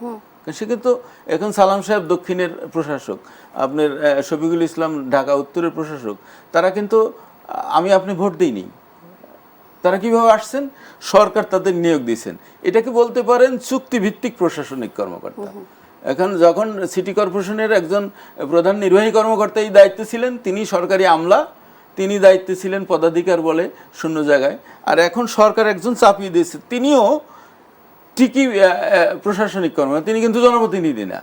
সে কিন্তু এখন সালাম সাহেব দক্ষিণের প্রশাসক, আপনার শফিকুল ইসলাম ঢাকা উত্তরের প্রশাসক। তারা কিন্তু আপনি ভোট দিইনি, তারা কিভাবে আসছেন? সরকার তাদের নিয়োগ দিয়েছেন। এটাকে বলতে পারেন চুক্তিভিত্তিক প্রশাসনিক কর্মকর্তা। এখন যখন সিটি কর্পোরেশনের একজন প্রধান নির্বাহী কর্মকর্তা এই দায়িত্বে ছিলেন, তিনি সরকারি আমলা, তিনি দায়িত্বে ছিলেন পদাধিকার বলে শূন্য জায়গায়। আর এখন সরকার একজন চাপিয়ে দিয়েছে, তিনিও ঠিকই প্রশাসনিক কর্মকর্তা, তিনি কিন্তু জনপ্রতিনিধি না।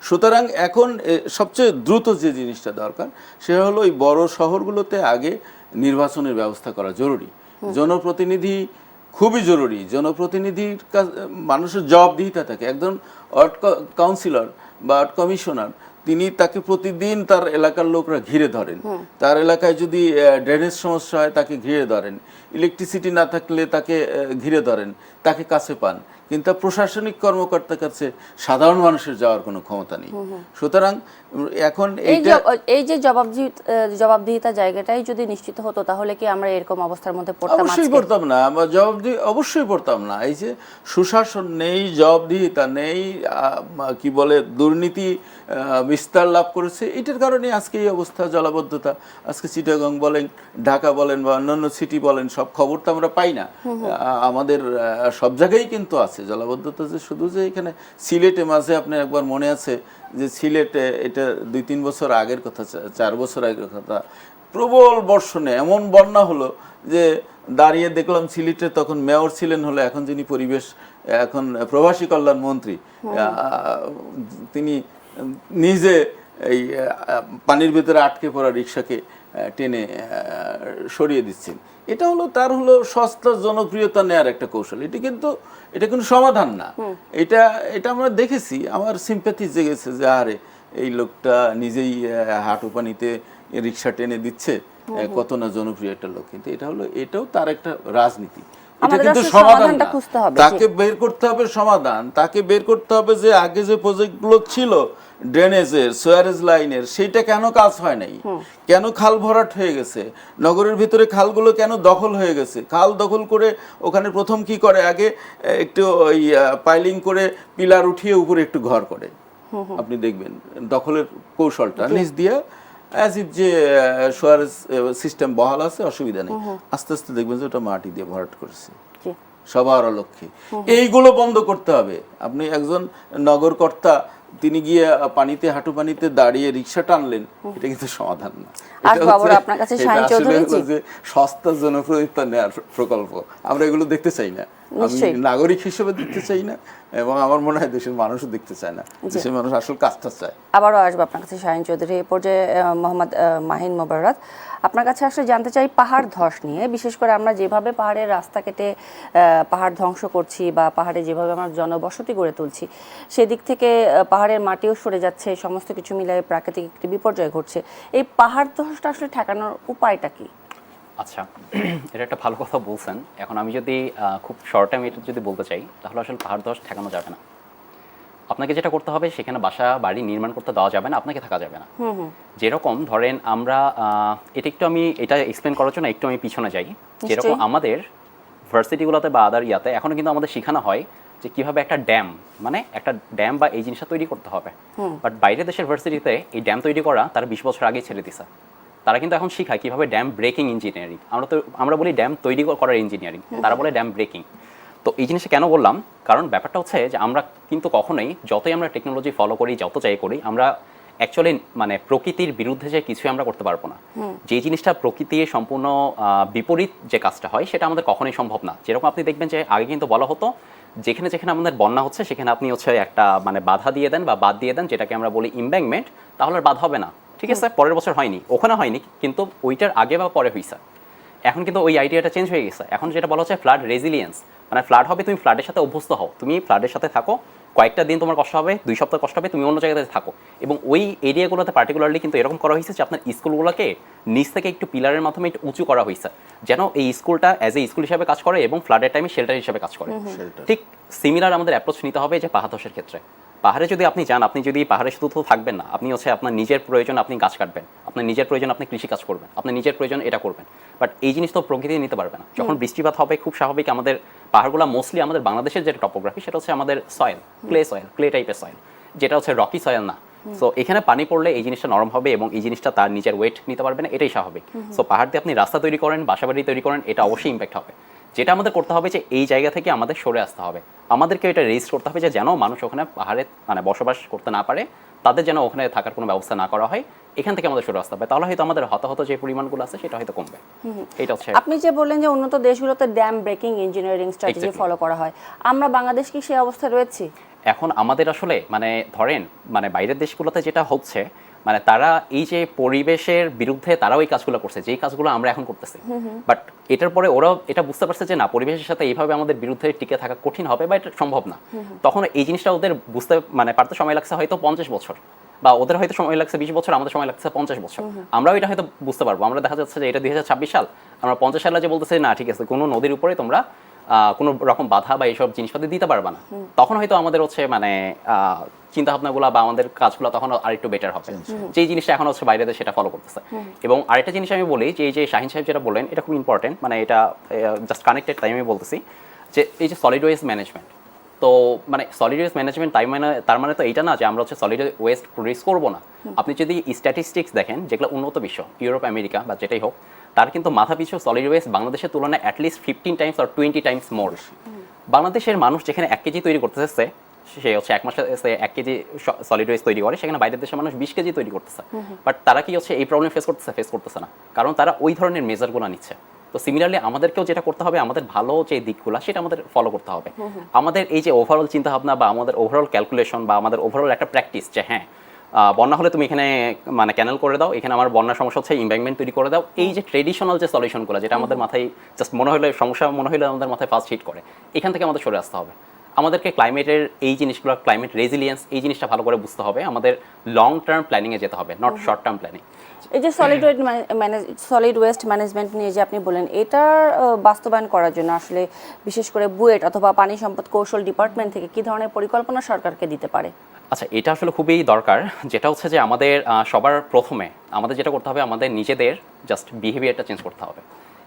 সুতরাং এখন সবচেয়ে দ্রুত যে জিনিসটা দরকার, সেটা হলো এই বড় শহরগুলোতে আগে নির্বাচনের ব্যবস্থা করা জরুরি। জনপ্রতিনিধি খুবই জরুরি। জনপ্রতিনিধির মানুষের জবাবদিহিতা থাকে। একজন ওয়ার্ড কাউন্সিলর বা ওয়ার্ড কমিশনার, তিনি তাকে প্রতিদিন তার এলাকার লোকরা ঘিরে ধরেন। তার এলাকায় যদি ড্রেনেজ সমস্যা হয় তাকে ঘিরে ধরেন, ইলেকট্রিসিটি না থাকলে তাকে ঘিরে ধরেন, তাকে কাছে পান। কিন্তু প্রশাসনিক কর্মকর্তার কাছে সাধারণ মানুষের যাওয়ার কোনো ক্ষমতা নেই। সুতরাং এখন এই যে জবাবদিহিতা জায়গাটাই যদি নিশ্চিত হতো, তাহলে কি আমরা এরকম অবস্থার মধ্যে পড়তাম? অবশ্যই পড়তাম না, আমরা অবশ্যই পড়তাম না। এই যে সুশাসন নেই, জবাবদিহিতা নেই, কি বলে দুর্নীতি বিস্তার লাভ করেছে, এটার কারণে আজকে এই অবস্থা, জলাবদ্ধতা। আজকে চিটাগং বলেন, ঢাকা বলেন বা অন্যান্য সিটি বলেন, সব খবর তো আমরা পাই না। আমাদের সব জায়গায় কিন্তু আছে জলাবদ্ধতা। যে শুধু যে এখানে সিলেটে মাঝে আপনার একবার মনে আছে যে সিলেটে, এটা 2-3 বছর আগের কথা, 4 বছর আগের কথা, প্রবল বর্ষণে এমন বন্যা হলো যে দাঁড়িয়ে দেখলাম সিলেটে, তখন মেয়র ছিলেন হলো এখন যিনি পরিবেশ, এখন প্রবাসী কল্যাণ মন্ত্রী, তিনি নিজে এই পানির ভেতরে আটকে পড়া রিক্সাকে টেনে সরিয়ে দিচ্ছেন। এটা হলো তার সস্তা জনপ্রিয়তা নেয়ার একটা কৌশল। এটা কিন্তু সমাধান না। এটা আমরা দেখেছি, আমার সিম্প্যাথি জেগেছে যে আরে এই লোকটা নিজেই হাঁটু পানিতে রিক্সা টেনে দিচ্ছে, কত না জনপ্রিয় একটা লোক। কিন্তু এটাও তার একটা রাজনীতি। এটা কিন্তু সমাধান না। তাকে বের করতে হবে সমাধান। তাকে বের করতে হবে যে আগে যে প্রজেক্টগুলো ছিল ড্রেনেজের, সোয়ারেজ লাইনের, সেইটা কেন কাজ হয় নাই, কেন খাল ভরাট হয়ে গেছে, নগরের ভিতরে খালগুলো কেন দখল হয়ে গেছে। খাল দখল করে ওখানে প্রথম কি করে, আগে একটু ওই পাইলিং করে পিলার উঠিয়ে উপরে একটু ঘর করে। আপনি দেখবেন দখলের কৌশলটা নিচ দিয়ে, অ্যাজ ইফ যে সোয়ারেজ সিস্টেম বহাল আছে, অসুবিধা নেই। আস্তে আস্তে দেখবেন যে ওটা মাটি দিয়ে ভরাট করেছে সবার অলক্ষ্যে। এইগুলো বন্ধ করতে হবে। আপনি একজন নগরকর্তা, তিনি গিয়ে পানিতে, হাঁটু পানিতে দাঁড়িয়ে রিক্সা টানলেন, এটা কিন্তু সমাধান না। যে সস্তা জনপ্রতিনিধিত্ব নেওয়ার প্রকল্প, আমরা এগুলো দেখতে চাই না। আমি নাগরিক হিসেবে দেখতে চাই না, এবং আমার মনে হয় দেশের মানুষও দেখতে চায় না। দেশের মানুষ আসল কাজটা চায়। আবারও আসবো আপনার কাছে শাহীন চৌধুরী। এই পর্যায়ে মোহাম্মদ মাহিন মোবারক, আপনার কাছে আসলে জানতে চাই পাহাড় ধস নিয়ে। বিশেষ করে আমরা যেভাবে পাহাড়ের রাস্তা কেটে পাহাড় ধ্বংস করছি, বা পাহাড়ে যেভাবে আমরা জনবসতি গড়ে তুলছি, সেদিক থেকে পাহাড়ের মাটিও সরে যাচ্ছে, সমস্ত কিছু মিলিয়ে প্রাকৃতিক একটি বিপর্যয় ঘটছে। এই পাহাড় ধসটা আসলে ঠেকানোর উপায়টা কি? আচ্ছা, এটা একটা ভালো কথা বলছেন। এখন আমি যদি খুব শর্ট টাইম এটা যদি বলতে চাই, তাহলে আসলে পাহাড় ধস ঠেকানো যাবে না। আপনাকে যেটা করতে হবে, সেখানে বাসা বাড়ি নির্মাণ করতে দেওয়া যাবে না, আপনাকে থাকা যাবে না। যেরকম ধরেন আমরা এটা এক্সপ্লেন করার জন্য একটু আমি পিছনে যাই। যেরকম আমাদের ভার্সিটিগুলোতে বা আদার ইয়াতে এখনো কিন্তু আমাদের শেখানো হয় যে কিভাবে একটা ড্যাম বা এই জিনিসটা তৈরি করতে হবে। বাট বাইরের দেশের ভার্সিটিতে এই ড্যাম তৈরি করা তারা 20 বছর আগেই ছেড়ে দিছে। তারা কিন্তু এখন শিখায় কিভাবে ড্যাম ব্রেকিং ইঞ্জিনিয়ারিং। আমরা বলি ড্যাম তৈরি করার ইঞ্জিনিয়ারিং, তারা বলে ড্যাম ব্রেকিং। তো এই জিনিসটা কেন বললাম, কারণ ব্যাপারটা হচ্ছে যে আমরা কিন্তু কখনোই, যতই আমরা টেকনোলজি ফলো করি, যত চাই করি, আমরা অ্যাকচুয়ালি মানে প্রকৃতির বিরুদ্ধে যে কিছু আমরা করতে পারবো না। যে জিনিসটা প্রকৃতির সম্পূর্ণ বিপরীত যে কাজটা হয় সেটা আমাদের কখনোই সম্ভব না। যেরকম আপনি দেখবেন যে আগে কিন্তু বলা হতো যেখানে যেখানে আমাদের বন্যা হচ্ছে সেখানে আপনি হচ্ছে একটা মানে বাধা দিয়ে দেন বা বাদ দিয়ে দেন, যেটাকে আমরা বলি ইমব্যাঙ্কমেন্ট, তাহলে আর বাদ হবে না। ঠিক আছে, পরের বছর হয়নি, ওখানে হয়নি, কিন্তু ওইটার আগে বা পরে হইছে। এখন কিন্তু ওই আইডিয়াটা চেঞ্জ হয়ে গেছে। এখন যেটা বলা হচ্ছে ফ্লাড রেজিলিয়েন্স, মানে ফ্লাড হবে, তুমি ফ্লাডের সাথে অভ্যস্ত হও, তুমি ফ্লাডের সাথে থাকো, কয়েকটা দিন তোমার কষ্ট হবে, 2 সপ্তাহ কষ্ট হবে, তুমি অন্য জায়গাতে থাকো। এবং ওই এরিয়াগুলোতে পার্টিকুলারলি কিন্তু এরকম করা হয়েছে যে আপনার স্কুলগুলোকে নিচ থেকে একটু পিলারের মাধ্যমে একটু উঁচু করা হয়েছে, যেন এই স্কুলটা অ্যাজ এ স্কুল হিসাবে কাজ করে এবং ফ্লাডের টাইমে শেল্টার হিসাবে কাজ করে। ঠিক সিমিলার আমাদের অ্যাপ্রোচ নিতে হবে যে পাহাড় ধসের ক্ষেত্রে। পাহাড়ে যদি আপনি যান, আপনি যদি পাহাড়ে শুধু তো থাকবেন না, আপনি হচ্ছে আপনার নিজের প্রয়োজন আপনি গাছ কাটবেন, আপনার নিজের প্রয়োজন আপনি কৃষি কাজ করবেন, আপনার নিজের প্রয়োজন এটা করবেন। বাট এই জিনিস তো প্রকৃতি নিতে পারবে না। যখন বৃষ্টিপাত হবে খুব স্বাভাবিক, আমাদের পাহাড়গুলো মোস্টলি আমাদের বাংলাদেশের যে টপোগ্রাফি সেটা হচ্ছে আমাদের সয়েল, ক্লে টাইপের সয়েল, যেটা হচ্ছে রকি সয়েল না। সো এখানে পানি পড়লে এই জিনিসটা নরম হবে এবং এই জিনিসটা তার নিজের ওয়েট নিতে পারবে না, এটাই স্বাভাবিক। সো পাহাড় দিয়ে আপনি রাস্তা তৈরি করেন, বাসাবাড়ি তৈরি করেন, এটা অবশ্যই ইম্প্যাক্ট হবে। যেটা আমাদের করতে হবে যে এই জায়গা থেকে আমাদের সরে আসতে হবে, আমাদেরকে এটা রেজিস্ট করতে হবে যে যেন মানুষ ওখানে পাহাড়ে মানে বসবাস করতে না পারে, তাদের যেন ওখানে থাকার কোনো ব্যবস্থা না করা হয়, এখান থেকে আমাদের সরে আসতে হবে। তাহলে হয়তো আমাদের হতাহত যে পরিমাণগুলো আছে সেটা হয়তো কমবে। এটা হচ্ছে আপনি যে বললেন যে উন্নত দেশগুলোতে dam breaking engineering strategy follow করা হয়, আমরা বাংলাদেশ কি সেই অবস্থায় রয়েছি? এখন আমাদের আসলে মানে ধরেন মানে বাইরের দেশগুলোতে যেটা হচ্ছে, মানে তারা এই যে পরিবেশের বিরুদ্ধে তারাও এই কাজগুলো করছে, যেই কাজগুলো আমরা এখন করতেছি। বাট এটার পরে ওরাও এটা বুঝতে পারছে যে না, পরিবেশের সাথে এইভাবে আমাদের বিরুদ্ধে টিকে থাকা কঠিন হবে বা এটা সম্ভব না। তখন এই জিনিসটা ওদের বুঝতে মানে পারতে সময় লাগছে হয়তো 50 বছর, বা ওদের হয়তো সময় লাগছে 20 বছর, আমাদের সময় লাগছে 50 বছর। আমরাও এটা হয়তো বুঝতে পারবো। আমরা দেখা যাচ্ছে যে এটা 2026 সাল, আমরা 50 সালে যে বলতেছি না ঠিক আছে কোনো নদীর উপরে তোমরা কোনো রকম বাধা বা এইসব জিনিসপাতি দিতে পারবা না, তখন হয়তো আমাদের হচ্ছে মানে চিন্তা ভাবনাগুলো বা আমাদের কাজগুলো তখন আরেকটু বেটার হবে। যেই জিনিসটা এখন হচ্ছে বাইরে সেটা ফলো করতেছে। এবং আরেকটা জিনিস আমি বলি যে এই যে শাহিন সাহেব যেটা বললেন এটা খুব ইম্পর্টেন্ট, মানে এটা জাস্ট কানেক্টেড, তাই আমি বলতেছি যে এই যে সলিড ওয়েস্ট ম্যানেজমেন্ট। তো মানে সলিড ওয়েস্ট ম্যানেজমেন্ট তার মানে তো এইটা না যে আমরা হচ্ছে সলিড ওয়েস্ট প্রডিউস করবো না। আপনি যদি স্ট্যাটিস্টিক্স দেখেন যেগুলো উন্নত বিশ্ব, ইউরোপ, আমেরিকা বা যেটাই হোক, তার কিন্তু মাথা পিছু সলিড ওয়েস্ট বাংলাদেশের তুলনায় অ্যাটলিস্ট 15 টাইমস আর 20 টাইমস মোর। বাংলাদেশের মানুষ যেখানে 1 কেজি তৈরি করতেছে, সে হচ্ছে 1 মাসে 1 কেজি সলিড ওয়েস্ট তৈরি করে, সেখানে বাইরের দেশের মানুষ 20 কেজি তৈরি করতেছে। বাট তারা কি হচ্ছে এই প্রবলেম ফেস করতেছে না, কারণ তারা ওই ধরনের মেজারগুলো নিচ্ছে। তো সিমিলারলি আমাদেরকেও যেটা করতে হবে, আমাদের ভালো যে দিকগুলো সেটা আমাদের ফলো করতে হবে। আমাদের এই যে ওভারঅল চিন্তাভাবনা বা আমাদের ওভারঅল ক্যালকুলেশন বা আমাদের ওভারঅল একটা প্র্যাকটিস যে হ্যাঁ বন্যা হলে তুমি এখানে মানে ক্যানেল করে দাও, এখানে আমার বন্যার সমস্যা হচ্ছে ইমব্যাঙ্কমেন্ট তৈরি করে দাও, এই যে ট্রেডিশনাল যে সলিউশনগুলো যেটা আমাদের মাথায় জাস্ট মনে হলে সমস্যা মনে হলে আমাদের মাথায় ফার্স্ট হিট করে, এখান থেকে আমাদের সরে আসতে হবে। আমাদেরকে ক্লাইমেটের এই জিনিসগুলো, ক্লাইমেট রেজিলিয়েন্স এই জিনিসটা ভালো করে বুঝতে হবে, আমাদের লং টার্ম প্ল্যানিংয়ে যেতে হবে, নট শর্ট টার্ম প্ল্যানিং। এই যে সলিড ওয়েস্ট ম্যানেজমেন্ট নিয়ে যে আপনি বলেন, এটার বাস্তবায়ন করার জন্য আসলে বিশেষ করে বুয়েট অথবা পানি সম্পদ কৌশল ডিপার্টমেন্ট থেকে কি ধরনের পরিকল্পনা সরকারকে দিতে পারে? আচ্ছা, এটা আসলে খুবই দরকার। যেটা হচ্ছে যে আমাদের সবার প্রথমে আমাদের যেটা করতে হবে, আমাদের নিজেদের জাস্ট বিহেভিয়ারটা চেঞ্জ করতে হবে।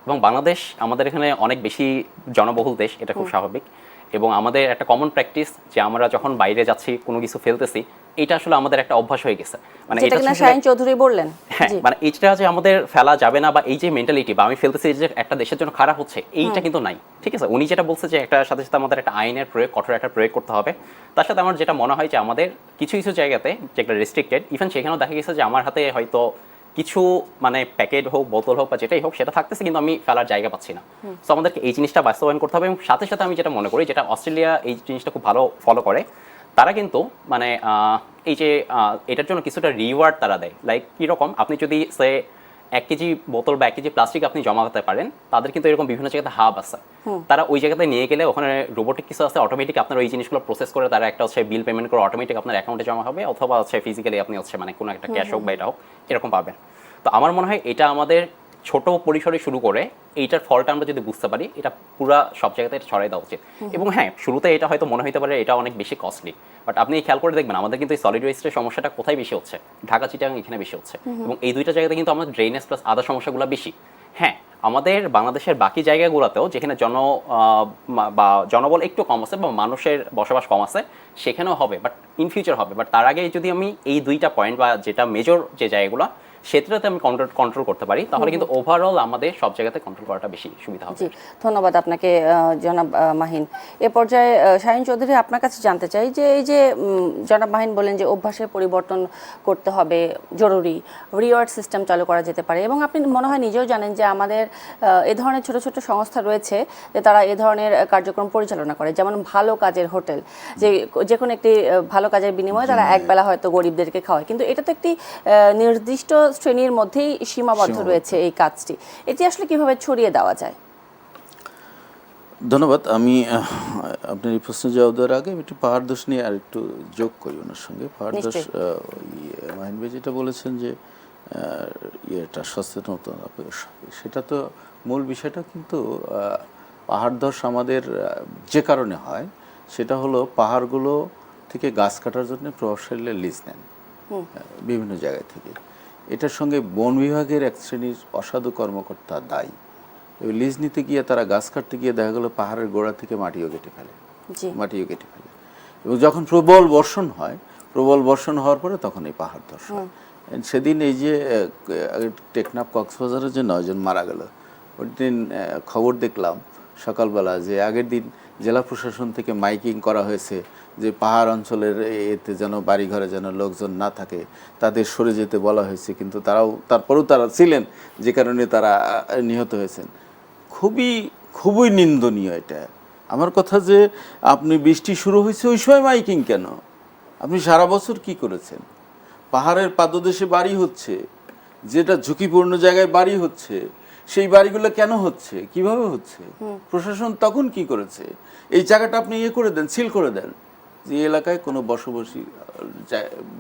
এবং বাংলাদেশ আমাদের এখানে অনেক বেশি জনবহুল দেশ, এটা খুব স্বাভাবিক। এবং আমাদের একটা কমন প্র্যাকটিস যে আমরা যখন বাইরে যাচ্ছি কোনো কিছু ফেলতেছি, এটা আসলে আমাদের একটা অভ্যাস হয়ে গেছে। মানে যেটা কিনা শাহিন চৌধুরী বললেন, হ্যাঁ, মানে এইটা যে আমাদের ফেলা যাবে না বা এই যে মেন্টালিটি বা আমি ফেলতেছি যে একটা দেশের জন্য খারাপ হচ্ছে, এইটা কিন্তু নাই। ঠিক আছে, উনি যেটা বলছে যে একটা সাথে সাথে আমাদের একটা আইনের প্রয়োগ, কঠোর একটা প্রয়োগ করতে হবে। তার সাথে আমার যেটা মনে হয় যে আমাদের কিছু কিছু জায়গাতে যেটা রেস্ট্রিক্টেড, ইভেন সেখানেও দেখা গেছে যে আমার হাতে হয়তো কিছু মানে প্যাকেট হোক, বোতল হোক বা যেটাই হোক সেটা থাকতেছে, কিন্তু আমি ফেলার জায়গা পাচ্ছি না। সো আমাদেরকে এই জিনিসটা বাস্তবায়ন করতে হবে। এবং সাথে সাথে আমি যেটা মনে করি, যেটা অস্ট্রেলিয়া এই জিনিসটা খুব ভালো ফলো করে, তারা কিন্তু মানে এই যে এটার জন্য কিছুটা রিওয়ার্ড তারা দেয়। লাইক কীরকম, আপনি যদি সে 1 কেজি বোতল বা 1 কেজি প্লাস্টিক আপনি জমা করতে পারেন, তাদের কিন্তু এরকম বিভিন্ন জায়গাতে হাব আছে। তারা ওই জায়গাতে নিয়ে গেলে ওখানে রোবোটিক কিছু আছে, অটোমেটিক আপনার ওই জিনিসগুলো প্রসেস করে তারা একটা হচ্ছে বিল পেমেন্ট করে অটোমেটিক আপনার অ্যাকাউন্টে জমা হবে, অথবা হচ্ছে ফিজিক্যালি আপনি হচ্ছে মানে কোনো একটা ক্যাশ হোক বা এটা হোক এরকম পাবেন। তো আমার মনে হয় এটা আমাদের ছোট পরিসরে শুরু করে এইটার ফলটা আমরা যদি বুঝতে পারি, এটা পুরো সব জায়গাতে ছড়াই দেওয়া উচিত। এবং হ্যাঁ, শুরুতে এটা হয়তো মনে হতে পারে এটা অনেক বেশি কস্টলি, বাট আপনি খেয়াল করে দেখবেন আমাদের কিন্তু এই সলিড ওয়েস্টের সমস্যাটা কোথায় বেশি হচ্ছে, ঢাকা, চিটাগাং, এখানে বেশি হচ্ছে। এবং এই দুইটা জায়গাতে কিন্তু আমাদের ড্রেনেজ প্লাস আদার সমস্যাগুলো বেশি। হ্যাঁ, আমাদের বাংলাদেশের বাকি জায়গাগুলোতেও যেখানে জনবল একটু কম আছে বা মানুষের বসবাস কম আছে, সেখানেও হবে, বাট ইন ফিউচার হবে। বাট তার আগে যদি আমি এই দুইটা পয়েন্ট বা যেটা মেজর যে জায়গাগুলো সেটাতে আমি কন্ট্রোল করতে পারি, তাহলে কিন্তু ওভারঅল আমাদের সব জায়গাতে কন্ট্রোল করাটা বেশি সুবিধা হবে। জি, ধন্যবাদ আপনাকে জনাব মাহিন। এ পর্যায়ে শাহীন চৌধুরী, আপনার কাছে জানতে চাই যে এই যে জনাব মাহিন বলেন যে অভ্যাসের পরিবর্তন করতে হবে, জরুরি, রিওয়ার্ড সিস্টেম চালু করা যেতে পারে, এবং আপনি মনে হয় নিজেও জানেন যে আমাদের এ ধরনের ছোট ছোট সংস্থা রয়েছে যে তারা এ ধরনের কার্যক্রম পরিচালনা করে, যেমন ভালো কাজের হোটেল, যে কোনো একটি ভালো কাজের বিনিময়ে তারা একবেলা হয়তো গরিবদেরকে খাওয়ায়, কিন্তু এটা তো একটি নির্দিষ্ট শ্রেণীর মধ্যেই সীমাবদ্ধ রয়েছে এই কাজটি। এটি আসলে কিভাবে ছড়িয়ে দেওয়া যায়? ধন্যবাদ। আমি আপনার এই প্রশ্নের জবাব দেওয়ার আগে আমি একটু পাহাড় দোষ নিয়ে আর একটু যোগ করি ওনার সঙ্গে। পাহাড় দোষ মাহিন ভাই যেটা বলেছেন যে ইয়েটা সচেতনতা, সেটা তো মূল বিষয়টা, কিন্তু পাহাড় ধস আমাদের যে কারণে হয় সেটা হলো পাহাড়গুলো থেকে গাছ কাটার জন্য প্রভাবশালীরা লিজ নেন বিভিন্ন জায়গা থেকে। এটার সঙ্গে বন বিভাগের এক শ্রেণীর অসাধু কর্মকর্তা দায়ী। লিজ নিতে গিয়ে তারা গাছ কাটতে গিয়ে দেখা গেলো পাহাড়ের গোড়া থেকে মাটিও কেটে ফেলে। এবং যখন প্রবল বর্ষণ হওয়ার পরে তখন এই পাহাড় ধস হয়। সেদিন এই যে টেকনাফ কক্সবাজারের যে 9 জন মারা গেল, ওই দিন খবর দেখলাম সকালবেলা যে আগের দিন জেলা প্রশাসন থেকে মাইকিং করা হয়েছে যে পাহাড় অঞ্চলের এতে যেন বাড়িঘরে যেন লোকজন না থাকে, তাদের সরে যেতে বলা হয়েছে, কিন্তু তারপরেও তারা ছিলেন, যে কারণে তারা নিহত হয়েছেন। খুবই নিন্দনীয় এটা। আমার কথা যে আপনি বৃষ্টি শুরু হয়েছে ওই সময় মাইকিং কেন? আপনি সারা বছর কি করেছেন? পাহাড়ের পাদদেশে বাড়ি হচ্ছে, যেটা ঝুঁকিপূর্ণ জায়গায় বাড়ি হচ্ছে, সেই বাড়িগুলো কেন হচ্ছে, কিভাবে হচ্ছে? প্রশাসন তখন কি করেছে? এই জায়গাটা আপনি করে দেন, সিল করে দেন যে এলাকায় কোনো বসবাসী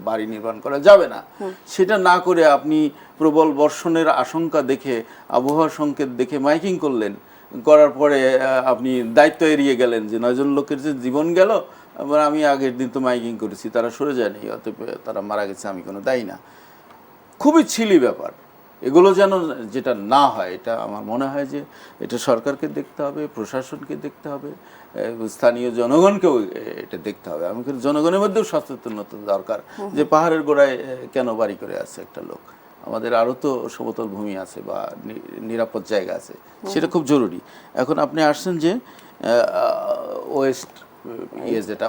বাড়ি নির্মাণ করা যাবে না। সেটা না করে আপনি প্রবল বর্ষণের আশঙ্কা দেখে, আবহাওয়া সংকেত দেখে মাইকিং করলেন, করার পরে আপনি দায়িত্ব এড়িয়ে গেলেন যে 9 জন লোকের যে জীবন গেল, আমি আগের দিন তো মাইকিং করেছি, তারা সরে যায়নি, অতএব তারা মারা গেছে, আমি কোনো দায়ী না। খুবই ছিলি ব্যাপার। এগুলো যেন যেটা না হয়, এটা আমার মনে হয় যে এটা সরকারকে দেখতে হবে, প্রশাসনকে দেখতে হবে, স্থানীয় জনগণকেও এটা দেখতে হবে। আমি কিন্তু জনগণের মধ্যেও সচেতনতা দরকার যে পাহাড়ের গোড়ায় কেন বাড়ি করে আছে একটা লোক। আমাদের আরও তো সমতল ভূমি আছে বা নিরাপদ জায়গা আছে, সেটা খুব জরুরি। এখন আপনি আসছেন যে ওয়েস্ট যেটা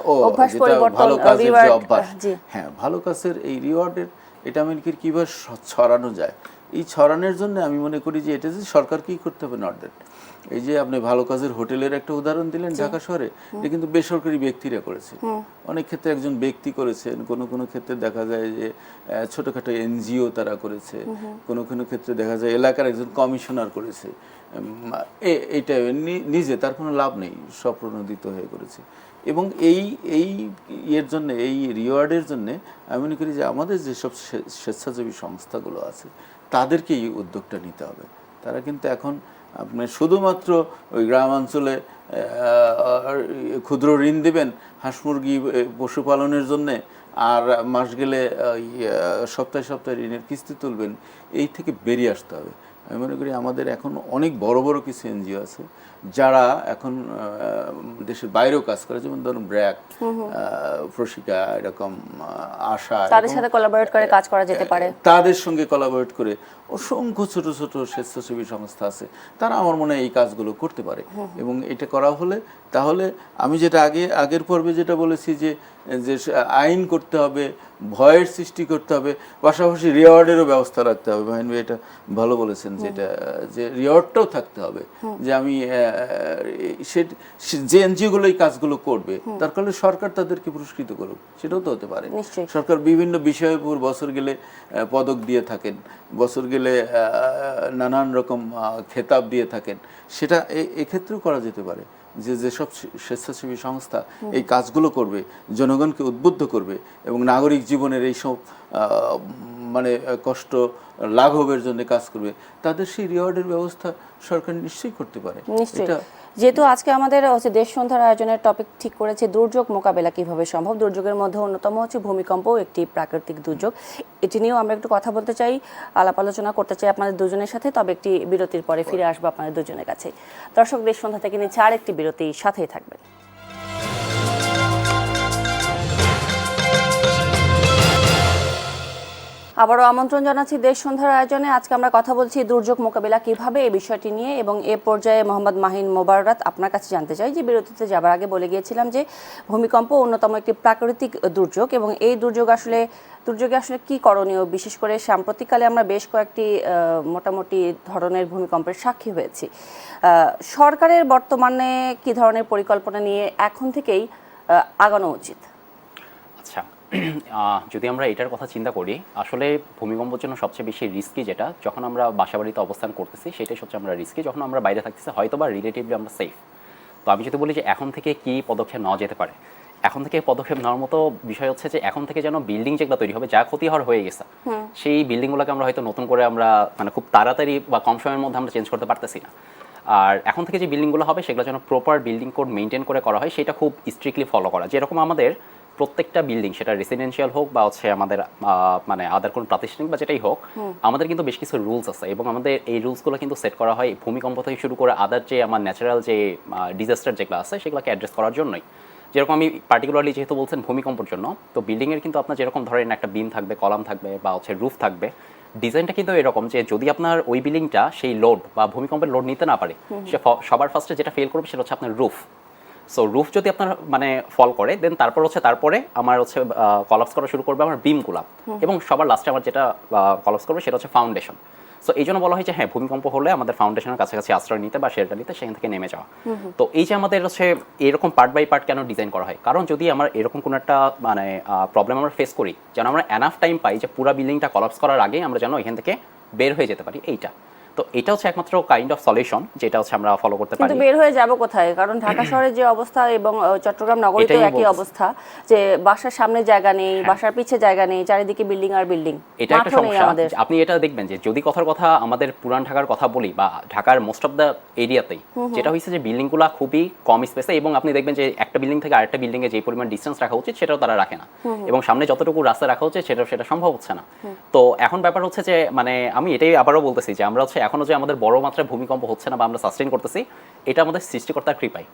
ভালো কাজের যে অভ্যাস, হ্যাঁ, ভালো কাজের এই রিওয়ার্ডের এটা আমি কীভাবে ছড়ানো যায়, এই ছড়ানোর জন্য আমি মনে করি যে এটা যে সরকার কি করতে হবে, নট দ্যাট। এই যে আপনি ভালো কাজের হোটেলের একটা উদাহরণ দিলেন ঢাকা শহরে, এটা কিন্তু বেসরকারি ব্যক্তিরা করেছে। অনেক ক্ষেত্রে একজন ব্যক্তি করেছেন, কোনো ক্ষেত্রে দেখা যায় যে ছোটোখাটো এনজিও তারা করেছে, কোনো ক্ষেত্রে দেখা যায় এলাকার একজন কমিশনার করেছে। এইটা নিজে তার কোনো লাভ নেই, স্বপ্রণোদিত হয়ে করেছে। এবং এই ইয়ের জন্য, এই রিওয়ার্ডের জন্যে আমি মনে করি যে আমাদের যেসব স্বেচ্ছাসেবী সংস্থাগুলো আছে তাদেরকে এই উদ্যোগটা নিতে হবে। তারা কিন্তু এখন আপনার শুধুমাত্র ওই গ্রামাঞ্চলে ক্ষুদ্র ঋণ দেবেন হাঁস মুরগি পশুপালনের জন্যে, আর মাস গেলে সপ্তাহে ঋণের কিস্তি তুলবেন, এই থেকে বেরিয়ে আসতে হবে। আমি মনে করি আমাদের এখন অনেক বড় কিছু এনজিও আছে যারা এখন দেশের বাইরেও কাজ করে, যেমন ধরুন ব্র্যাক, প্রশিকা, এরকম আশা, তাদের সাথে কোলাবোরেট করে কাজ করা যেতে পারে। তাদের সঙ্গে কোলাবোরেট করে অসংখ্য ছোট স্বেচ্ছাসেবী সংস্থা আছে, তারা আমার মনে হয় এই কাজগুলো করতে পারে। এবং এটা করা হলে তাহলে আমি যেটা আগের পর্বে যেটা বলেছি যে আইন করতে হবে, ভয়ের সৃষ্টি করতে হবে, পাশাপাশি রিওয়ার্ডেরও ব্যবস্থা রাখতে হবে। মাহিন ভাই এটা ভালো বলেছেন, যেটা যে রিওয়ার্ডটাও থাকতে হবে, যে আমি যে এনজিওগুলো এই কাজগুলো করবে তার ফলে সরকার তাদেরকে পুরস্কৃত করুক, সেটাও তো হতে পারে। সরকার বিভিন্ন বিষয়ের উপর বছর গেলে পদক দিয়ে থাকেন, বছর গেলে নানান রকম খেতাব দিয়ে থাকেন, সেটা এক্ষেত্রেও করা যেতে পারে। যেসব স্বেচ্ছাসেবী সংস্থা এই কাজগুলো করবে, জনগণকে উদ্বুদ্ধ করবে এবং নাগরিক জীবনের এইসব মানে কষ্ট লাঘবের জন্য কাজ করবে, তাদের সেই রিওয়ার্ডের ব্যবস্থা সরকার নিশ্চয়ই করতে পারে। যেহেতু আজকে আমাদের দেশ সন্ধ্যার আয়োজনের টপিক ঠিক করেছে দুর্যোগ মোকাবেলা কিভাবে সম্ভব, দুর্যোগের মধ্যে অন্যতম হচ্ছে ভূমিকম্পও একটি প্রাকৃতিক দুর্যোগ। এটি নিয়েও আমরা একটু কথা বলতে চাই, আলাপ আলোচনা করতে চাই আপনাদের দুজনের সাথে, তবে একটি বিরতির পরে ফিরে আসবো আপনাদের দুজনের কাছে। দর্শক, দেশ সন্ধ্যা থেকে নিচ্ছে আর একটি বিরতি, সাথেই থাকবেন। আবারও আমন্ত্রণ জানাচ্ছি দেশ সন্ধ্যার আয়োজনে। আজকে আমরা কথা বলছি দুর্যোগ মোকাবিলা কিভাবে, এই বিষয়টি নিয়ে। এবং এ পর্যায়ে মোহাম্মদ মাহিন মোবাররাত, আপনার কাছে জানতে চাই যে বিরতিতে যাবার আগে বলে গিয়েছিলাম যে ভূমিকম্প অন্যতম একটি প্রাকৃতিক দুর্যোগ, এবং এই দুর্যোগে আসলে কি করণীয়? বিশেষ করে সাম্প্রতিককালে আমরা বেশ কয়েকটি মোটামুটি ধরনের ভূমিকম্পের সাক্ষী হয়েছি। সরকারের বর্তমানে কি ধরনের পরিকল্পনা নিয়ে এখন থেকেই আগানো উচিত? আচ্ছা, যদি আমরা এটার কথা চিন্তা করি, আসলে ভূমিকম্পের জন্য সবচেয়ে বেশি রিস্কি যেটা, যখন আমরা বাসাবাড়িতে অবস্থান করতেছি সেটাই সবচেয়ে আমরা রিস্কি। যখন আমরা বাইরে থাকতেছি হয়তো বা রিলেটিভলি আমরা সেফ। তো আমি যদি বলি যে এখন থেকে কি পদক্ষেপ নেওয়া যেতে পারে, এখন থেকে পদক্ষেপ নেওয়ার মতো বিষয় হচ্ছে যে এখন থেকে যেন বিল্ডিং যেগুলো তৈরি হবে, যা ক্ষতি হয়ে গেছে সেই বিল্ডিংগুলোকে আমরা হয়তো নতুন করে আমরা মানে খুব তাড়াতাড়ি বা কম সময়ের মধ্যে আমরা চেঞ্জ করতে পারতেছি না। আর এখন থেকে যে বিল্ডিংগুলো হবে সেগুলো যেন প্রপার বিল্ডিং কোড মেনটেন করে করা হয়, সেটা খুব স্ট্রিক্টলি ফলো করা। যেরকম আমাদের প্রত্যেকটা বিল্ডিং, সেটা রেসিডেন্সিয়াল হোক বা হচ্ছে আমাদের মানে আদার কোনো প্রাতিষ্ঠানিক বা যেটাই হোক, আমাদের কিন্তু বেশ কিছু রুলস আছে এবং আমাদের এই রুলসগুলো কিন্তু সেট করা হয় ভূমিকম্প থেকে শুরু করে আদার যে আমার ন্যাচারাল যে ডিজাস্টার যেগুলো আছে সেগুলোকে অ্যাড্রেস করার জন্যই। যেরকম আমি পার্টিকুলারলি যেহেতু বলছেন ভূমিকম্পের জন্য, তো বিল্ডিংয়ের কিন্তু আপনার যেরকম ধরেন একটা বিম থাকবে, কলাম থাকবে বা হচ্ছে রুফ থাকবে, ডিজাইনটা কিন্তু এরকম যে যদি আপনার ওই বিল্ডিংটা সেই লোড বা ভূমিকম্পের লোড নিতে না পারে, সে সবার ফার্স্টে যেটা ফেল করবে সেটা হচ্ছে আপনার রুফ। সো রুফ যদি আপনার মানে ফল করে, দেন তারপরে আমার হচ্ছে কলাপস করা শুরু করবে আমার বিমগুলা, এবং সবার লাস্টে আমার যেটা কলাপস করবে সেটা হচ্ছে ফাউন্ডেশন। সো এই জন্য বলা হয় যে হ্যাঁ, ভূমিকম্প হলে আমাদের ফাউন্ডেশনের কাছাকাছি আশ্রয় নিতে বা শেল্টার নিতে, সেখান থেকে নেমে যাওয়া। তো এই যে আমাদের হচ্ছে এরকম পার্ট বাই পার্ট কেন ডিজাইন করা হয়, কারণ যদি আমার এরকম কোনো একটা মানে প্রবলেম আমরা ফেস করি, যেন আমরা এনাফ টাইম পাই যে পুরো বিল্ডিংটা কলাপস করার আগে আমরা যেন এখান থেকে বের হয়ে যেতে পারি। এইটা তো এটা হচ্ছে একমাত্র কাইন্ড অফ সলিউশন যেটা হচ্ছে আমরা ফলো করতে পারি। কিন্তু বের হয়ে যাব কোথায়? কারণ ঢাকা শহরের যে অবস্থা এবং চট্টগ্রাম নগরীতেও একই অবস্থা, যে বাসার সামনে জায়গা নেই, বাসার পিছে জায়গা নেই, চারিদিকে বিল্ডিং আর বিল্ডিং। এটা একটা সমস্যা। আপনি এটা দেখবেন যে যদি কথার কথা আমাদের পুরান ঢাকার কথা বলি বা ঢাকার মোস্ট অফ দ্য এরিয়াতেই যেটা হয়েছে যে বিল্ডিংগুলো খুবই কম স্পেসে, এবং আপনি দেখবেন যে একটা বিল্ডিং থেকে আরেকটা বিল্ডিং এ যে পরিমাণ ডিসটেন্স রাখা উচিত সেটাও তারা রাখে না, এবং সামনে যতটুকু রাস্তা রাখা উচিত সেটা সম্ভব হচ্ছে না। তো এখন ব্যাপার হচ্ছে যে মানে আমি এটাই আবারও বলতেছি যে আমরা হচ্ছে এখনো যে আমাদের বড় মাত্রায় ভূমিকম্প হচ্ছে না বা আমরা সাস্টেইন করতেছি, এটা আমাদের সৃষ্টিকর্তার কৃপাই।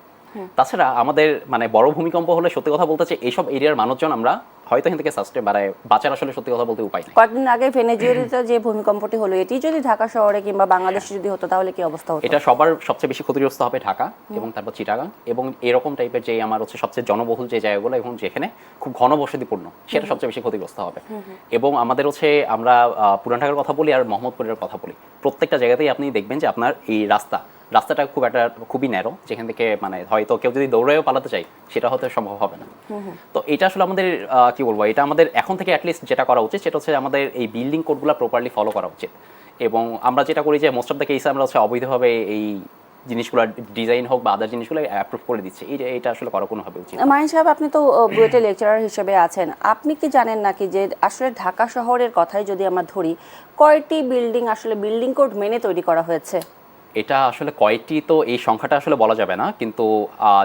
তাছাড়া আমাদের মানে বড় ভূমিকম্প হলে সত্যি কথা বলতে চাই এইসব এরিয়ার মানুষজন আমরা হয়তো এখান থেকে সাস্টেইন মানে বাঁচার আসলে সত্যি কথা বলতে উপায় নেই। কয়েকদিন আগে ভেনেজুয়েলাতে যে ভূমিকম্পটি হলো, এটি যদি ঢাকা শহরে কিংবা বাংলাদেশে যদি হতো তাহলে কি অবস্থা হতো? এটা সবার সবচেয়ে বেশি ক্ষতিগ্রস্ত হবে ঢাকা এবং তারপর চিটাগাং এবং এরকম টাইপের যে আমার হচ্ছে সবচেয়ে জনবহুল যে জায়গাগুলো এবং যেখানে খুব ঘনবসতিপূর্ণ, সেটা সবচেয়ে বেশি ক্ষতিগ্রস্ত হবে। এবং আমাদের হচ্ছে আমরা পুরান ঢাকার কথা বলি আর মোহাম্মদপুরের কথা বলি, প্রত্যেকটা জায়গাতেই আপনি দেখবেন যে আপনার এই রাস্তাটা খুবই ন্যারো, যেখান থেকে মানে হয়তো কেউ যদি দৌড়েও পালাতে চাই সেটা হয়তো সম্ভব হবে না। তো এটা আসলে আমাদের কি বলবো, এটা আমাদের এখন থেকে অ্যাটলিস্ট যেটা করা উচিত সেটা হচ্ছে আমাদের এই বিল্ডিং কোডগুলো প্রপারলি ফলো করা উচিত। এবং আমরা যেটা করি যে মোস্ট অফ দ্য কেসে আমরা হচ্ছে অবৈধভাবে এই জিনিসগুলো ডিজাইন হোক বা আদার জিনিসগুলো অ্যাপ্রুভ করে দিচ্ছে, এটা আসলে করা কোনোভাবে উচিত। মাহিন সাহেব, আপনি তো বুয়েটের লেকচারার হিসেবে আছেন, আপনি কি জানেন নাকি যে আসলে ঢাকা শহরের কথাই যদি আমরা ধরি, কয়টি বিল্ডিং আসলে বিল্ডিং কোড মেনে তৈরি করা হয়েছে? এটা আসলে কয়টি, তো এই সংখ্যাটা আসলে বলা যাবে না, কিন্তু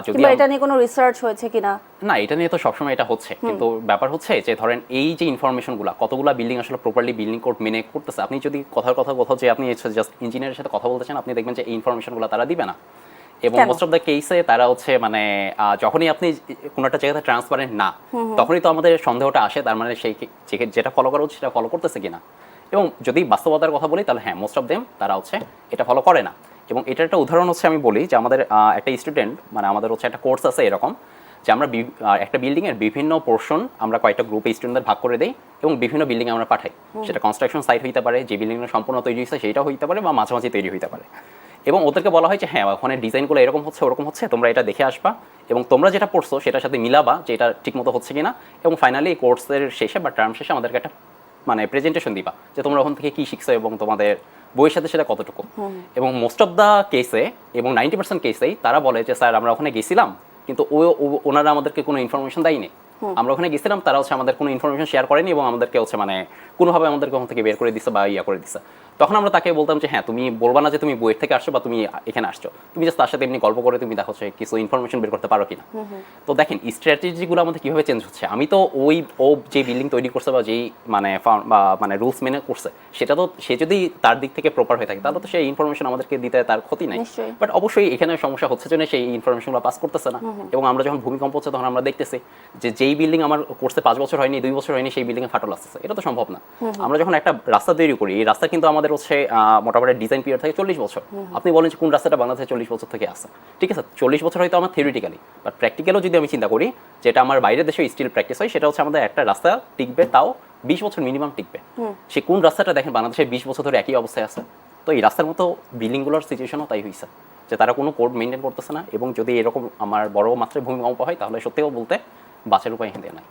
যদি এটা নিয়ে কোনো রিসার্চ হয়েছে কিনা? না, এটা নিয়ে তো সবসময় এটা হচ্ছে, কিন্তু ব্যাপার হচ্ছে যে ধরেন এই যে ইনফরমেশনগুলো কতগুলো বিল্ডিং আসলে প্রপারলি বিল্ডিং কোড মেনে করতেছে, আপনি যদি কোথাও যে আপনি জাস্ট ইঞ্জিনিয়ারের সাথে কথা বলতে চান, আপনি দেখবেন যে এই ইনফরমেশনগুলো তারা দিবে না। এবং মোস্ট অফ দ্য কেসে তারা হচ্ছে মানে যখনই আপনি কোনো একটা জায়গাতে ট্রান্সপারেন্ট না, তখনই তো আমাদের সন্দেহটা আসে, তার মানে সেই যেটা ফলো করা উচিত সেটা ফলো করতেছে কিনা। এবং যদি বাস্তবতার কথা বলি তাহলে হ্যাঁ, মোস্ট অফ দেম তারা হচ্ছে এটা ফলো করে না। এবং এটার একটা উদাহরণ হচ্ছে আমি বলি যে আমাদের একটা স্টুডেন্ট মানে আমাদের হচ্ছে একটা কোর্স আছে এরকম যে আমরা একটা বিল্ডিংয়ের বিভিন্ন পোর্শন আমরা কয়েকটা গ্রুপে স্টুডেন্টদের ভাগ করে দিই এবং বিভিন্ন বিল্ডিংয়ে আমরা পাঠাই। সেটা কনস্ট্রাকশন সাইট হইতে পারে, যে বিল্ডিংটা সম্পূর্ণ তৈরি হয়েছে সেইটা হইতে পারে, বা মাঝামাঝি তৈরি হইতে পারে। এবং ওদেরকে বলা হয় যে হ্যাঁ, ওখানে ডিজাইনগুলো এরকম হচ্ছে ওরকম হচ্ছে, তোমরা এটা দেখে আসবা এবং তোমরা যেটা পড়ছো সেটার সাথে মিলাবা যে এটা ঠিকমতো হচ্ছে কিনা, এবং ফাইনালি কোর্সের শেষে বা টার্ম শেষে আমাদেরকে একটা মানে প্রেজেন্টেশন দিবা যে তোমরা ওখান থেকে কি শিখছো এবং তোমাদের বইয়ের সাথে সেটা কতটুকু। এবং মোস্ট অফ দ্য কেসে এবং 90% কেসেই তারা বলে যে স্যার আমরা ওখানে গেছিলাম কিন্তু ওনারা আমাদেরকে কোনো ইনফরমেশন দেয়নি, আমরা ওখানে গেছিলাম তারা হচ্ছে আমাদের কোনো ইনফরমেশন শেয়ার করেনি এবং আমাদেরকে হচ্ছে মানে কোনোভাবে আমাদেরকে ওখান থেকে বের করে দিচ্ছে বা করে দিচ্ছে। তখন আমরা তাকে বলতাম যে হ্যাঁ তুমি বলবা না যে তুমি বুয়েট থেকে আসছো বা তুমি এখানে আসছো, তুমি জাস্ট তার সাথে এমনি গল্প করে তুমি দেখো যে কিছু ইনফরমেশন বের করতে পারো কিনা। তো দেখেন স্ট্র্যাটেজিগুলো আমাদের কিভাবে চেঞ্জ হচ্ছে। আমি তো ও যে বিল্ডিং তৈরি করছে বা যেই মানে রুলস মেনে করছে, সেটা তো সে যদি তার দিক থেকে প্রপার হয়ে থাকে তাহলে তো সেই ইনফরমেশন আমাদেরকে দিতে তার ক্ষতি নাই। নিশ্চয়ই। বাট অবশ্যই এখানে সমস্যা হচ্ছে জন্য সেই ইনফরমেশনগুলো পাস করতেছে না। এবং আমরা যখন ভূমিকম্প হচ্ছে তখন আমরা দেখতেছি যে যেই বিল্ডিং আমার করছে 5 বছর হয়নি 2 বছর হয়নি সেই বিল্ডিং এ ফাটল আসতেছে, এটা তো সম্ভব না। আমরা যখন একটা রাস্তা তৈরি করি, এই রাস্তা কিন্তু আমাদের হচ্ছে মোটামুটি ডিজাইন পিরিয়ড থেকে 40 বছর। আপনি বলেন যে কোন রাস্তাটা বাংলাদেশে 40 বছর থেকে আসছে, ঠিক আছে 40 বছর হয়তো আমার থিওরিটিক্যালি, বাট প্র্যাকটিক্যালও যদি আমি চিন্তা করি, যেটা আমার বাইরের দেশে স্টিল প্র্যাকটিস হয়, সেটা হচ্ছে আমাদের একটা রাস্তা টিকবে তাও 20 বছর মিনিমাম টিকবে। সে কোন রাস্তাটা দেখেন বাংলাদেশে 20 বছর ধরে একই অবস্থায় আছে। তো এই রাস্তার মতো বিল্ডিংগুলোর সিচুয়েশনও তাই হয়েছে যে তারা কোনো কোড মেনটেন করতেছে না। এবং যদি এরকম আমার বড় মাত্রায় ভূমিকম্প হয় তাহলে সত্যিও বলতে বাঁচার উপায় এখানে নাই।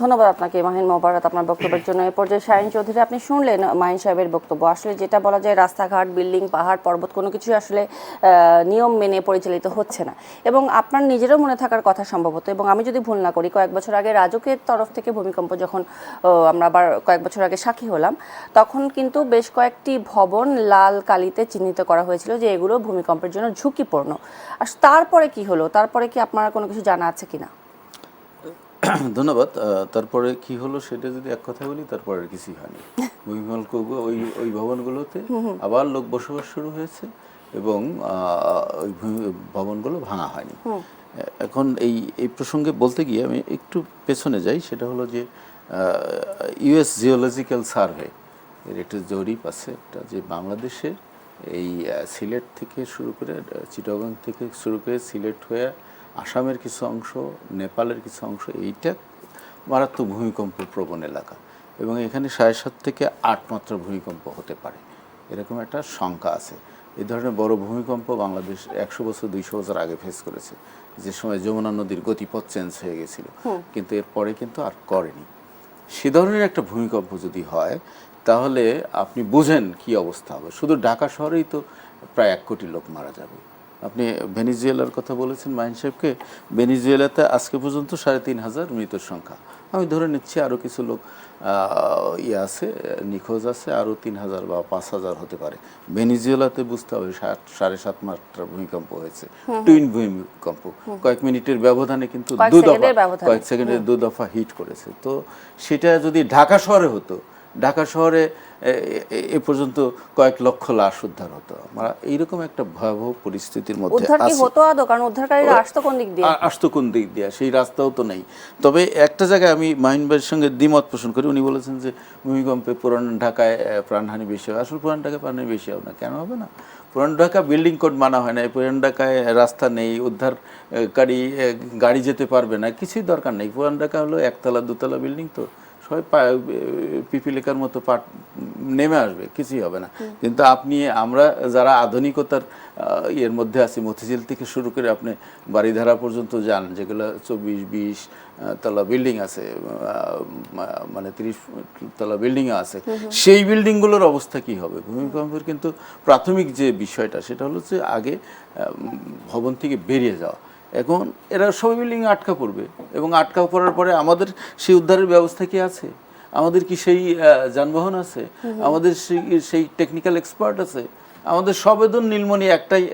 ধন্যবাদ আপনাকে মাহিন মোবারক আপনার বক্তব্যের জন্য। এ পর্যায়ে শাহিন চৌধুরী, আপনি শুনলেন মাহিন সাহেবের বক্তব্য। আসলে যেটা বলা যায় রাস্তাঘাট, বিল্ডিং, পাহাড়, পর্বত কোনো কিছুই আসলে নিয়ম মেনে পরিচালিত হচ্ছে না, এবং আপনার নিজেরও মনে থাকার কথা সম্ভবত, এবং আমি যদি ভুল না করি কয়েক বছর আগে রাজুকের তরফ থেকে ভূমিকম্প যখন আমরা আবার কয়েক বছর আগে সাক্ষী হলাম, তখন কিন্তু বেশ কয়েকটি ভবন লাল কালিতে চিহ্নিত করা হয়েছিল যে এগুলো ভূমিকম্পের জন্য ঝুঁকিপূর্ণ। আর তারপরে কি হলো, তারপরে কি আপনার কোনো কিছু জানা আছে কিনা? ধন্যবাদ। তারপরে কি হলো সেটা যদি এক কথা বলি, তারপরে আর কিছুই হয়নি। ভূমিকম্প ওই ভবনগুলোতে আবার লোক বসবাস শুরু হয়েছে এবং ওই ভবনগুলো ভাঙা হয়নি। এখন এই প্রসঙ্গে বলতে গিয়ে আমি একটু পেছনে যাই। সেটা হলো যে ইউএস জিওলজিক্যাল সার্ভে এর একটা জরিপ আছে, একটা যে বাংলাদেশে এই সিলেট থেকে শুরু করে চিটাগং থেকে শুরু করে সিলেট হয়ে আসামের কিছু অংশ, নেপালের কিছু অংশ, এইটা মারাত্মক ভূমিকম্প প্রবণ এলাকা এবং এখানে 7.5 থেকে 8 মাত্রা ভূমিকম্প হতে পারে, এরকম একটা সংখ্যা আছে। এই ধরনের বড় ভূমিকম্প বাংলাদেশ 100 বছর 200 বছর আগে ফেস করেছে, যে সময় যমুনা নদীর গতিপথ চেঞ্জ হয়ে গেছিল, কিন্তু এরপরে কিন্তু আর করেনি। সে ধরনের একটা ভূমিকম্প যদি হয় তাহলে আপনি বুঝেন কি অবস্থা হবে। শুধু ঢাকা শহরেই তো প্রায় 1 কোটি লোক মারা যাবে। আপনি ভেনিজুয়েলার কথা বলেছেন মাহিন সাহেবকে, ভেনিজুয়েলাতে আজকে পর্যন্ত 3,500 মৃতের সংখ্যা। আমি ধরে নিচ্ছি আরও কিছু লোক আছে, নিখোঁজ আছে, আরও 3,000 বা 5,000 হতে পারে। ভেনিজুয়েলাতে বুঝতে হবে 7.5 মাত্রা ভূমিকম্প হয়েছে, টুইন ভূমিকম্প, কয়েক মিনিটের ব্যবধানে কিন্তু কয়েক সেকেন্ডের 2 দফা হিট করেছে। তো সেটা যদি ঢাকা শহরে হতো, ঢাকা শহরে এ পর্যন্ত কয়েক লক্ষ লাশ উদ্ধার হতো। আমরা এইরকম একটা ভয়াবহ পরিস্থিতির মধ্যে উদ্ধার কি হতো আদৌ? কারণ উদ্ধারকারীরা আসতো কোন দিক দিয়ে? আসতো কোন দিক দিয়ে সেই রাস্তাও তো নেই। তবে একটা জায়গায় আমি মাহিন ভাইয়ের সঙ্গে দ্বিমত পোষণ করি। উনি বলেছেন যে ভূমিকম্পে পুরান ঢাকায় প্রাণহানি বেশি হয়। আসলে পুরান ঢাকায় প্রাণহানি বেশি হবে না, কেন হবে না? পুরান ঢাকা বিল্ডিং কোড মানা হয় না, পুরান ঢাকায় রাস্তা নেই, উদ্ধারকারী গাড়ি যেতে পারবে না, কিছুই দরকার নেই। পুরান ঢাকা হলো 1তলা 2তলা বিল্ডিং, তো সবাই পিপিলিকার মতো নেমে আসবে, কিছুই হবে না। কিন্তু আমরা যারা আধুনিকতার এর মধ্যে আছি, মতিঝিল থেকে শুরু করে আপনি বাড়িধারা পর্যন্ত যান, যেগুলো 24-20 তলা বিল্ডিং আছে, মানে 30 তলা বিল্ডিং আছে, সেই বিল্ডিংগুলোর অবস্থা কি হবে? ভূমিকম্পের কিন্তু প্রাথমিক যে বিষয়টা সেটা হলো যে আগে ভবন থেকে বেরিয়ে যাওয়া। এখন এরা সব বিল্ডিং আটকা পড়বে এবং আটকা পড়ার পরে আমাদের সেই উদ্ধারের ব্যবস্থা কি আছে? আমাদের কি সেই যানবাহন আছে? আমাদের সেই টেকনিক্যাল এক্সপার্ট আছে? আমাদের সবেদন নীলমণি একটাই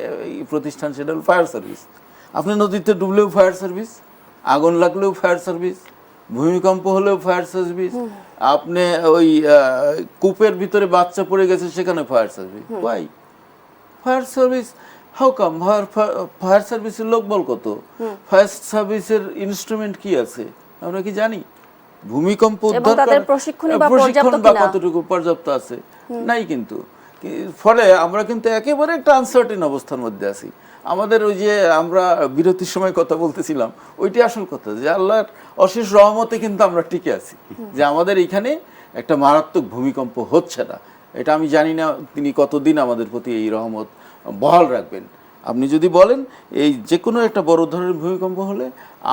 প্রতিষ্ঠান, সেটা হল ফায়ার সার্ভিস। আপনি নদীতে ডুবলেও ফায়ার সার্ভিস, আগুন লাগলেও ফায়ার সার্ভিস, ভূমিকম্প হলেও ফায়ার সার্ভিস, আপনি ওই কূপের ভিতরে বাচ্চা পড়ে গেছে সেখানে fire service. Why fire service? How come? Fire সার্ভিসের লোকবল কত? ফায়ার সার্ভিসের ইনস্ট্রুমেন্ট কি আছে আমরা কি জানি? ভূমিকম্প উদ্ধার প্রশিক্ষণ বা কতটুকু পর্যাপ্ত আছে? নাই। কিন্তু ফলে আমরা কিন্তু একেবারে একটা আনসার্টেন অবস্থার মধ্যে আছি। আমাদের ওই যে আমরা বিরতির সময় কথা বলতেছিলাম, ওইটি আসল কথা, যে আল্লাহর অশেষ রহমতে কিন্তু আমরা টিকে আছি, যে আমাদের এখানে একটা মারাত্মক ভূমিকম্প হচ্ছে না। এটা আমি জানি না তিনি কতদিন আমাদের প্রতি এই রহমত বহাল রাখবেন। আপনি যদি বলেন এই যে কোনো একটা বড় ধরনের ভূমিকম্প হলে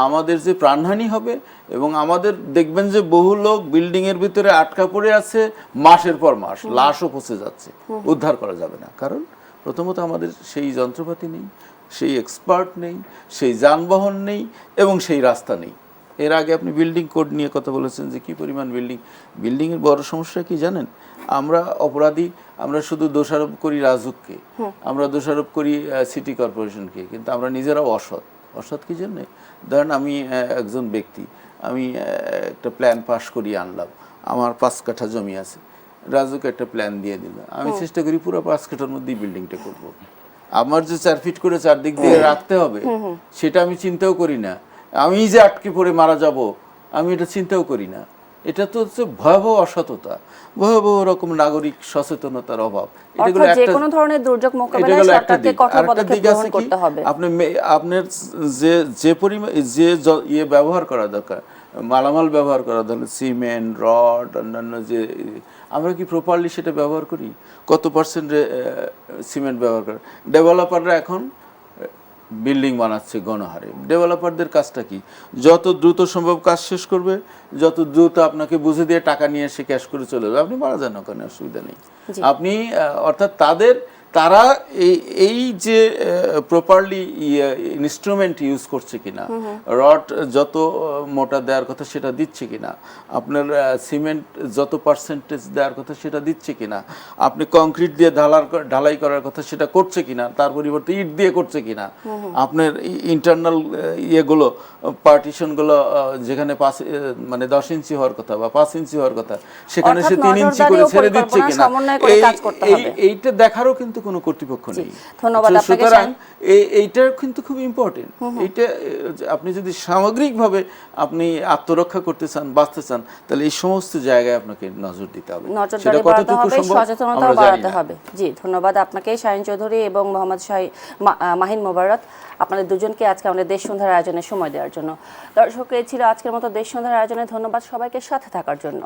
আমাদের যে প্রাণহানি হবে, এবং আমাদের দেখবেন যে বহু লোক বিল্ডিংয়ের ভিতরে আটকা পড়ে আছে, মাসের পর মাস লাশও পচে যাচ্ছে, উদ্ধার করা যাবে না। কারণ প্রথমত আমাদের সেই যন্ত্রপাতি নেই, সেই এক্সপার্ট নেই, সেই যানবাহন নেই এবং সেই রাস্তা নেই। এর আগে আপনি বিল্ডিং কোড নিয়ে কথা বলেছেন যে কি পরিমাণ বিল্ডিংয়ের বড় সমস্যা কি জানেন? আমরা অপরাধী, আমরা শুধু দোষারোপ করি রাজুককে, আমরা দোষারোপ করি সিটি কর্পোরেশনকে, কিন্তু আমরা নিজেরাও অসৎ কি জন্যে? ধরেন আমি একজন ব্যক্তি, আমি একটা প্ল্যান পাস করিয়ে আনলাম, আমার 5 কাঠা জমি আছে, রাজুকে একটা প্ল্যান দিয়ে দিল, আমি চেষ্টা করি পুরো 5 কাঠার মধ্যেই বিল্ডিংটা করব। আমার যে 4 ফিট করে চারদিক দিয়ে রাখতে হবে সেটা আমি চিন্তাও করি না। আমি যে আটকে পড়ে মারা যাব আমি এটা চিন্তাও করি না। এটা তো হচ্ছে ভয়াবহ অসততা, ভয়াবহ রকম নাগরিক সচেতনতার অভাব। অর্থাৎ যে কোনো ধরনের দুর্যোগ মোকাবিলায় সরকারকে কঠোর পদক্ষেপ গ্রহণ করতে হবে। আপনার যে পরিমাণ ইয়ে ব্যবহার করা দরকার, মালামাল ব্যবহার করা দরকার, সিমেন্ট, রড, অন্যান্য যে, আমরা কি প্রপারলি সেটা ব্যবহার করি? কত পার্সেন্ট সিমেন্ট ব্যবহার করে? ডেভেলপাররা এখন বিল্ডিং বানাচ্ছে গণহারে। ডেভেলপারদের কাজটা কি? যত দ্রুত সম্ভব কাজ শেষ করবে, যত দ্রুত আপনাকে বুঝে দিয়ে টাকা নিয়ে এসে ক্যাশ করে চলে যাবে, আপনি মারা যান, ওখানে অসুবিধা নেই। আপনি অর্থাৎ তারা এই যে প্রপারলি ইনস্ট্রুমেন্ট ইউজ করছে কিনা, রড যত মোটা দেওয়ার কথা সেটা দিচ্ছে কিনা, আপনার সিমেন্ট যত পার্সেন্টেজ দেওয়ার কথা সেটা দিচ্ছে কিনা, আপনি কংক্রিট দিয়ে ঢালাই করার কথা সেটা করছে কিনা, তার পরিবর্তে ইট দিয়ে করছে কিনা, আপনার ইন্টারনাল ইয়েগুলো, পার্টিশনগুলো যেখানে 10 ইঞ্চি হওয়ার কথা বা 5 ইঞ্চি হওয়ার কথা সেখানে সে 3 ইঞ্চি করে ছেড়ে দিচ্ছে কিনা, এইটা দেখারও কিন্তু কোনো কর্তৃপক্ষ নেই। ধন্যবাদ আপনাকে। সুতরাং এইটা কিন্তু খুব ইম্পর্টেন্ট। এইটা আপনি যদি সামগ্রিকভাবে আপনি আত্মরক্ষা করতে চান, বাঁচতে চান, তাহলে এই সমস্ত জায়গায় আপনাকে নজর দিতে হবে, নজরদারি বাড়াতে হবে, সচেতনতাও বাড়াতে হবে। জি, ধন্যবাদ আপনাকে শাহীন চৌধুরী এবং মোহাম্মদ মাহিন মোবারক, আপনাদের দুজনকে আজকে আমাদের দেশ সন্ধ্যার আয়োজনে সময় দেওয়ার জন্য। দর্শক, এই ছিল আজকের মতো দেশ সন্ধ্যার আয়োজনে। ধন্যবাদ সবাইকে সাথে থাকার জন্য।